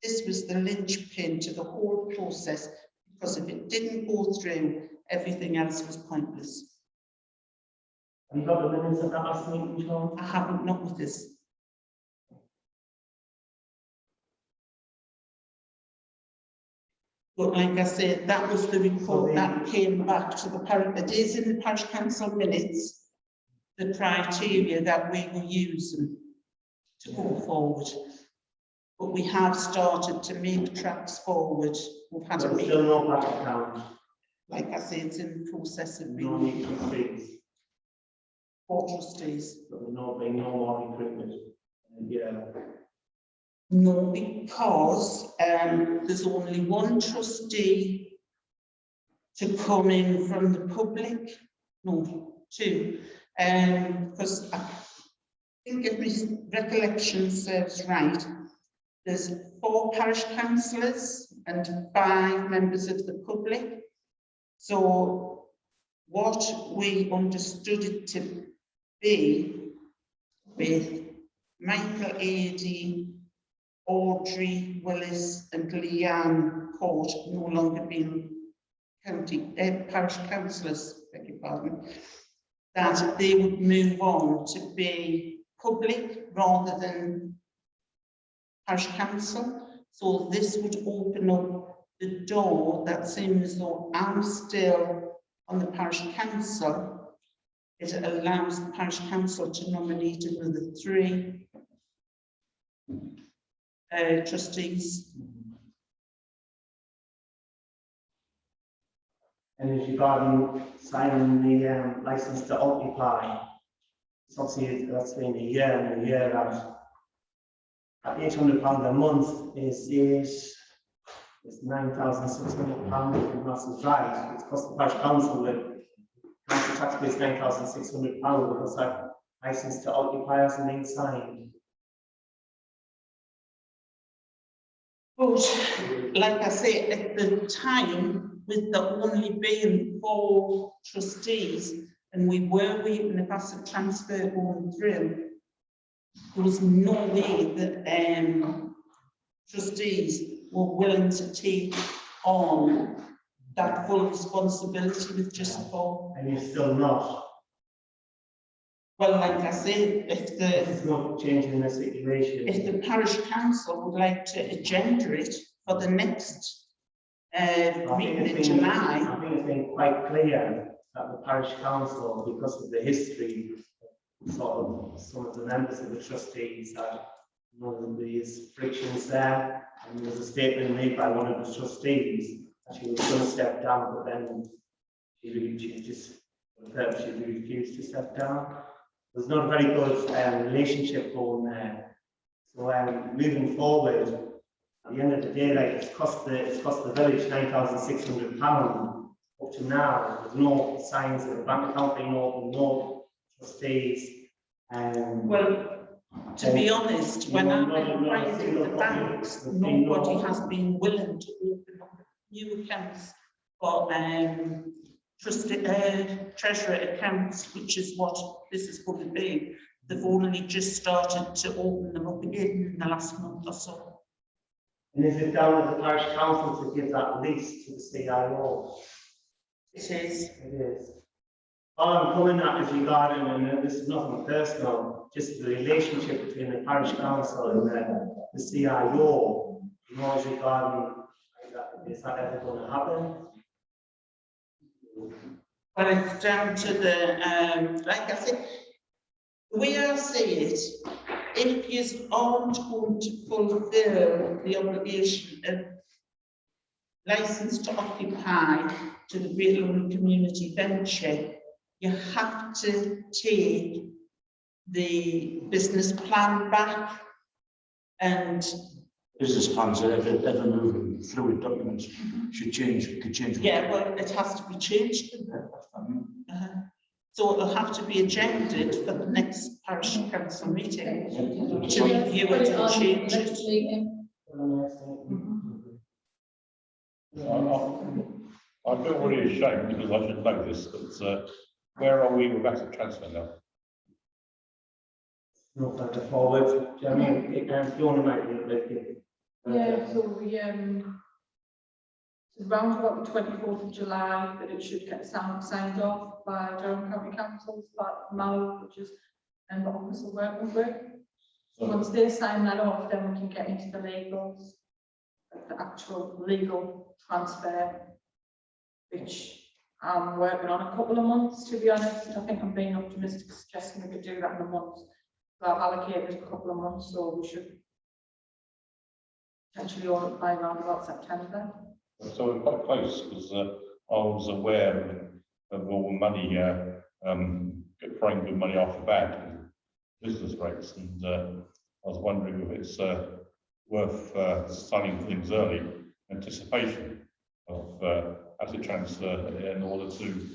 This was the linchpin to the whole process, because if it didn't go through, everything else was pointless. Have you got the minutes of that last meeting, John? I haven't, not with this. But like I said, that was the report that came back to the parish. It is in the parish council minutes, the criteria that we were using to go forward. But we have started to make tracks forward. We've had a meeting. Still no bank account. Like I say, it's in the process of No being need trustees. 4 trustees. But there's no more equipment. Yeah. No, because there's only 1 trustee to come in from the public. No, 2. Because I think if my recollection serves right, there's 4 parish councillors and 5 members of the public. So what we understood it to be, with Michael Adey, Audrey Willis and Leanne Court no longer being parish councillors, beg your pardon, that they would move on to be public rather than parish council. So this would open up the door that seems as though I'm still on the parish council. It allows the parish council to nominate another 3 trustees. And as regarding signing the license to occupy, it's obviously that's been a year and a year at £800 a month is £9,600 if massive right. It's cost the parish council with council tax pays £9,600 because that license to occupy hasn't been signed. But like I say, at the time, with there only being 4 trustees, and we were waiting the asset transfer going through, there was no way that trustees were willing to take on that full responsibility with just 4. And you're still not. Well, like I said, if There's no change in the situation. if the parish council would like to agenda it for the next meeting in July. I think it's been quite clear that the parish council, because of the history, sort of some of the members of the trustees, that there's frictions there, and there was a statement made by one of the trustees that she was going to step down, but then she just, she refused to step down. There's not a very good relationship going there. So moving forward, at the end of the day, like it's cost the village £9,600 up to now. There's no signs of a bank account being opened, no trustees. Well, to be honest, when I've inquired in the banks, nobody has been willing to open up new accounts for treasurer accounts, which is what this is going to be. They've only just started to open them up again in the last month or so. And is it down to the parish council to give that lease to the CIO? It is. It is. All I'm coming at is regarding, and this is nothing personal, just the relationship between the parish council and the CIO. You know, as regarding, is that ever going to happen? Well, it's down to the, like I said, the way I see it, if you aren't going to fulfil the obligation of license to occupy to the Great Lumley Community Venture, you have to take the business plan back. And Business plans are ever moving, fluid documents could change. yeah, well, it has to be changed. So it'll have to be agended for the next parish council meeting to review it and change it. I feel really ashamed because I should know this, but where are we with asset transfer now? No further forward. Do you know what I mean? If you want to make it like Yeah, so we, it's around about the 24th of July that it should get signed off by Durham County Council, by MAO, which is the Office of Working Group. So once they sign that off, then we can get into the legals, like the actual legal transfer, which I'm working on a couple of months, to be honest. I think I'm being optimistic, suggesting we could do that in a month. So I've allocated a couple of months, so we should potentially all by around about September. So we're quite close because I was aware of all the money, throwing good money off the bat, business rates, and I was wondering if it's worth signing things early, anticipation of asset transfer in order to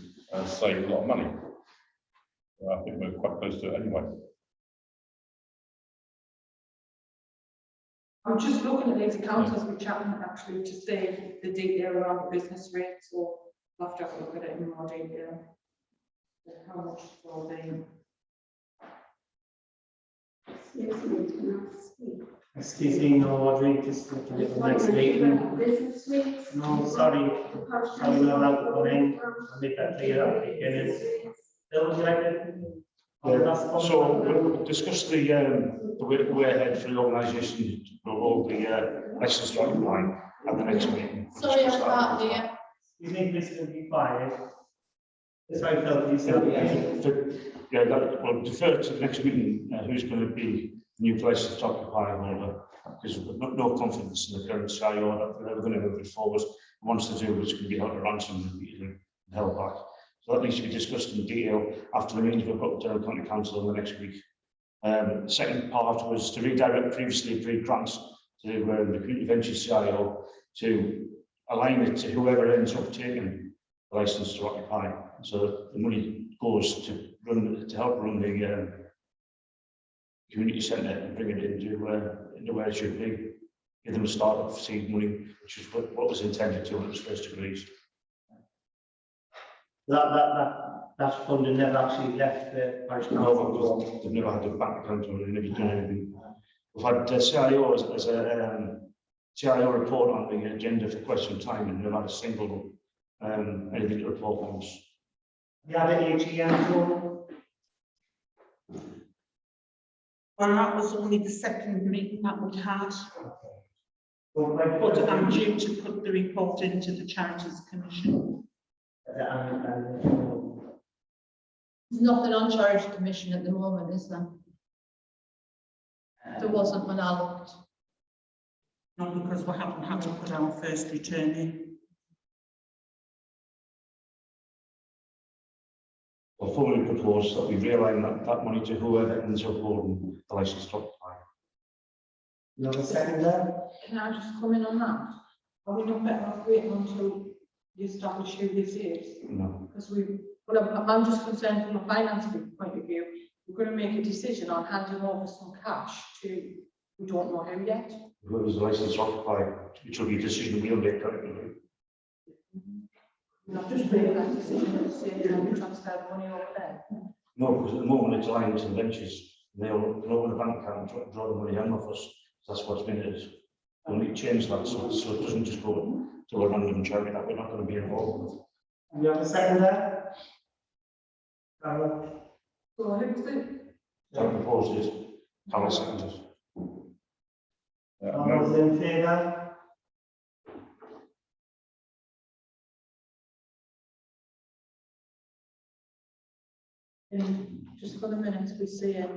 save a lot of money. I think we're quite close to it anyway. I'm just looking at these accounts as we're chatting actually to see the detail around the business rates, so I'll have to have a look at it in more detail. How much will be? excuse me, no, Audrey, just looking at the next meeting. No, sorry, we're not allowed to come in. I'll make that clear at the beginning. Bill, would you like to? So we'll discuss the way ahead for the organisation of all the license to occupy at the next meeting. Sorry, I can't hear. You think this will be quiet? That's why I felt you said. Yeah, that will defer to the next meeting. Who's going to be the new license to occupy holder? Because we've got no confidence in the current CIO that they're ever going to move it forward. Once they do, it's going to be held to ransom and held back. So that needs to be discussed in detail after the meetings we've got with Durham County Council in the next week. The second part was to redirect previously agreed grants to the Community Ventures CIO to align it to whoever ends up taking the license to occupy. So the money goes to help run the community centre and bring it into where it should be. Give them a start of seed money, which is what was intended to when it was first agreed. That funding never actually left the parish council. No, they've never had a bank account or they've never done anything. We've had the CIO as a CIO report on the agenda for question time, and they've had a single anything to report on us. Yeah, the AGM. Well, that was only the second meeting that we had. But But I'm due to put the report into the Charities Commission. There's nothing on Charity Commission at the moment, is there? There wasn't when I looked. Not because we haven't had to put our first return in. Or formally propose that we realign that money to whoever ends up holding the licence to occupy. You have a second there? Can I just come in on that? Are we not better off waiting until you establish who this is? No. Because I'm just concerned from a finance point of view, we're going to make a decision on handing over some cash to, we don't know who yet. Whoever's the licence to occupy, which will be a decision we'll make collectively. We're not just making that decision at the same time we transfer the money over there. No, because at the moment it's aligned to the ventures. They'll open the bank account and draw the money in off us. That's what's been it. We'll need to change that so it doesn't just go to a random charity that we're not going to be involved with. You have a second there? Carol? So who's the, So I propose is, Carol seconds it. All those in favour? just for the minutes, we're saying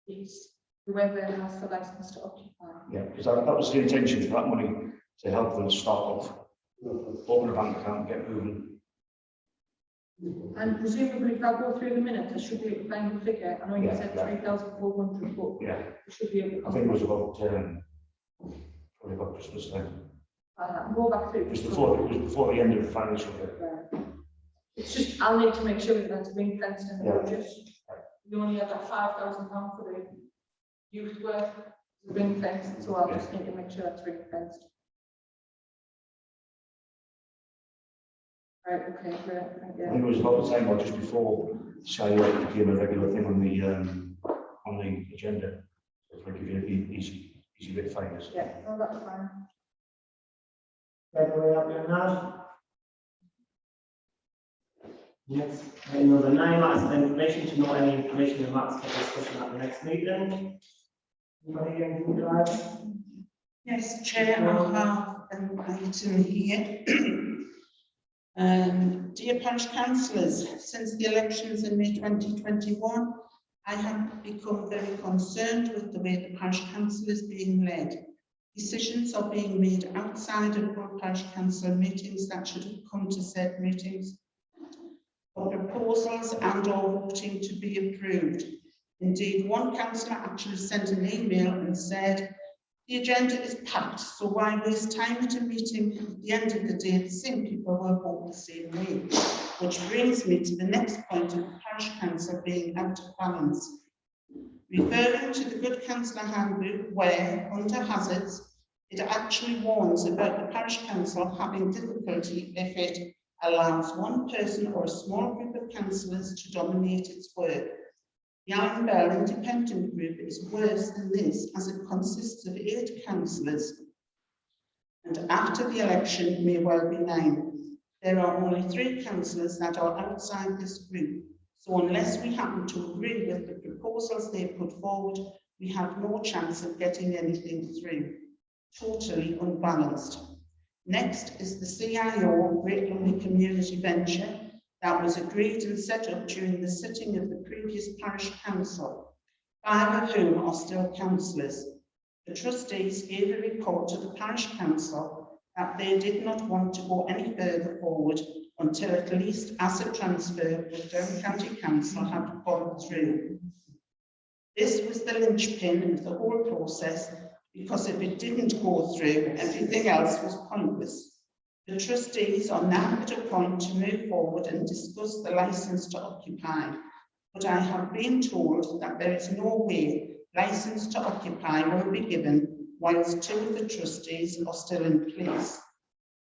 it's whoever has the license to occupy. Yeah, because that was the intention for that money, to help them start off, open a bank account, get moving. And presumably, if I go through the minutes, I should be able to find the figure. I know you Yeah, said yeah. 3,400, but Yeah, I should be able to. I think it was about, probably about Christmas time. Go back through. It was before the end of the financial year. It's just, I'll need to make sure that that's ring fenced in the Yeah. budget. You only have that £5,000 for the youth work, ring fenced, so I'll just need to make sure that's ring fenced. Right, okay, great, thank I you. think it was about the time or just before Shire became a regular thing on the agenda. So for giving it easy bit of finance. Yeah, no, that's fine. Everybody happy on that? Yes. Item number 9, matters of information, to know any information in matters for discussion at the next meeting. Anybody anything to add? Yes, Chair, I have an item here. Dear Parish Councillors, since the elections in May 2021, I have become very concerned with the way the Parish Council is being led. Decisions are being made outside of all Parish Council meetings that should have come to said meetings, for proposals and or voting to be approved. Indeed, one councillor actually sent an email and said, the agenda is packed, so why waste time at a meeting? At the end of the day, the same people will vote the same way. Which brings me to the next point of the Parish Council being out of balance. Referring to the Good Councillor Handbook, where, under hazards, it actually warns about the Parish Council having difficulty if it allows one person or a small group of councillors to dominate its work. The Iron Bell Independent Group is worse than this, as it consists of 8 councillors, and after the election may well be 9. There are only 3 councillors that are outside this group, so unless we happen to agree with the proposals they put forward, we have no chance of getting anything through. Totally unbalanced. Next is the CIO Great Lumley Community Venture that was agreed and set up during the sitting of the previous Parish Council, 5 of whom are still councillors. The trustees gave a report to the Parish Council that they did not want to go any further forward until at least asset transfer with Durham County Council had gone through. This was the linchpin of the whole process, because if it didn't go through, everything else was pointless. The trustees are now at a point to move forward and discuss the licence to occupy, but I have been told that there is no way licence to occupy will be given whilst 2 of the trustees are still in place.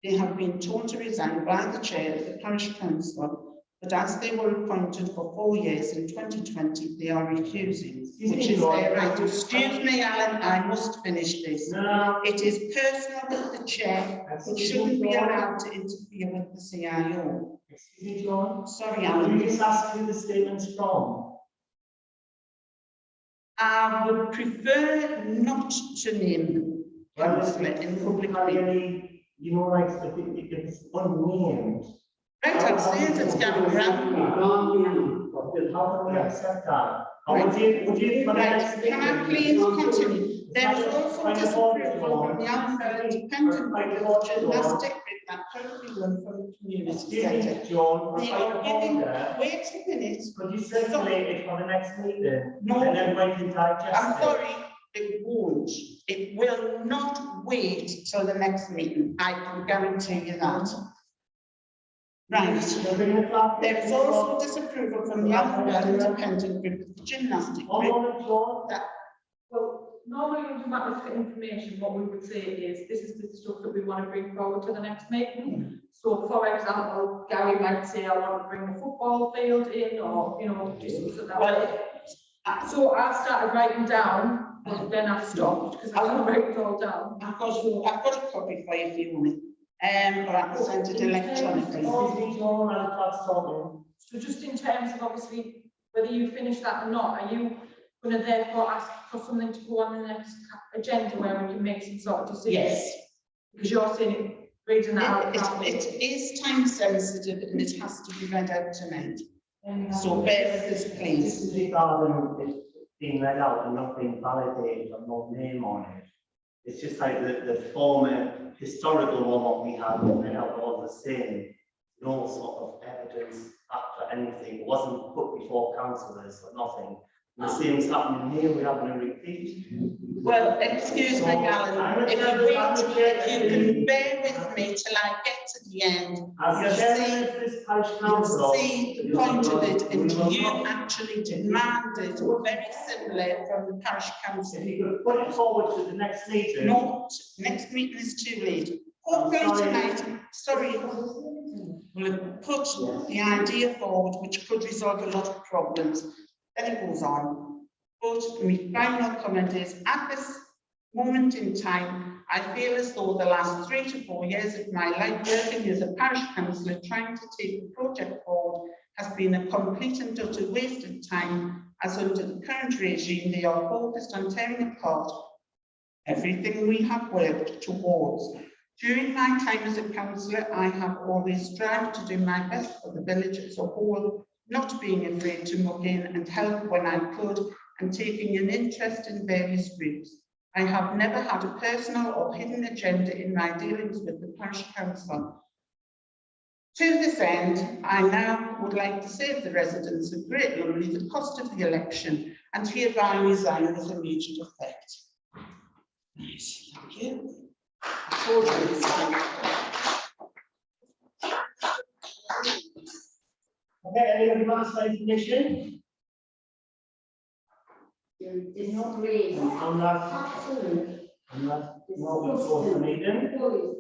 They have been told to resign by the chair of the Parish Council, but as they were appointed for 4 years in 2020, they are refusing, which is their right. Excuse me, Alan, I must finish this. No. It is personal with the chair, but shouldn't be allowed to interfere with the CIO. Excuse me, John. Sorry, Can Alan. you just ask who the statement's from? I would prefer not to name the councillor in public meeting. You know, like, if it's unnamed. Right, I'd say it's Gavin Brown. How can we accept that? Or would you? Right, can I please continue? There is also disapproval from the Iron Bell Independent Group of Gymnastic Group that currently run from the community Excuse centre. me, John, They point are of giving, order. wait a minute. Could you circulate it for the next meeting? No. And everyone can digest I'm it. sorry, it won't. It will not wait till the next meeting. I can guarantee you that. Right. There is also disapproval from the Alphabet Independent Group of the Gymnastic Group. Well, normally when you ask for information, what we would say is, this is the stuff that we want to bring forward to the next meeting. So for example, Gary might say, I want to bring the football field in, or, you know, do something like that. So I started writing down, but then I stopped, because I couldn't write it all down. I've got a copy for you if you want it. Or I can send it electronically. So just in terms of obviously whether you finish that or not, are you going to therefore ask for something to go on the next agenda where we can make some sort of decision? Yes. Because you're saying reading that out. It is time sensitive and it has to be read out tonight. So bear with us, please. This is regarding it being read out and not being validated or no name on it. It's just like the former historical one that we had when it all the same. No sort of evidence after anything. It wasn't put before councillors or nothing. And the same's happening here. We're having a repeat. Well, excuse me, Alan, if you can bear with me till I get to the end, you'll see the point of it, and you actually demanded very similar from the parish council. If you could put it forward to the next meeting. No, next meeting is too late. Hopefully tonight, sorry, we'll put the idea forward, which could resolve a lot of problems. Then it goes on. But my final comment is, at this moment in time, I feel as though the last 3 to 4 years of my life working as a parish councillor trying to take the project forward has been a complete and utter waste of time, as under the current regime they are focused on tearing apart everything we have worked towards. During my time as a councillor, I have always strived to do my best for the village as a whole, not being afraid to muck in and help when I could, and taking an interest in various groups. I have never had a personal or hidden agenda in my dealings with the parish council. To this end, I now would like to save the residents of Great Lumley the cost of the election and hereby resign with immediate effect. Nice, thank you. Okay, any other matters for information? It's not raised. Unless, Absolutely. unless, no, we'll close the meeting.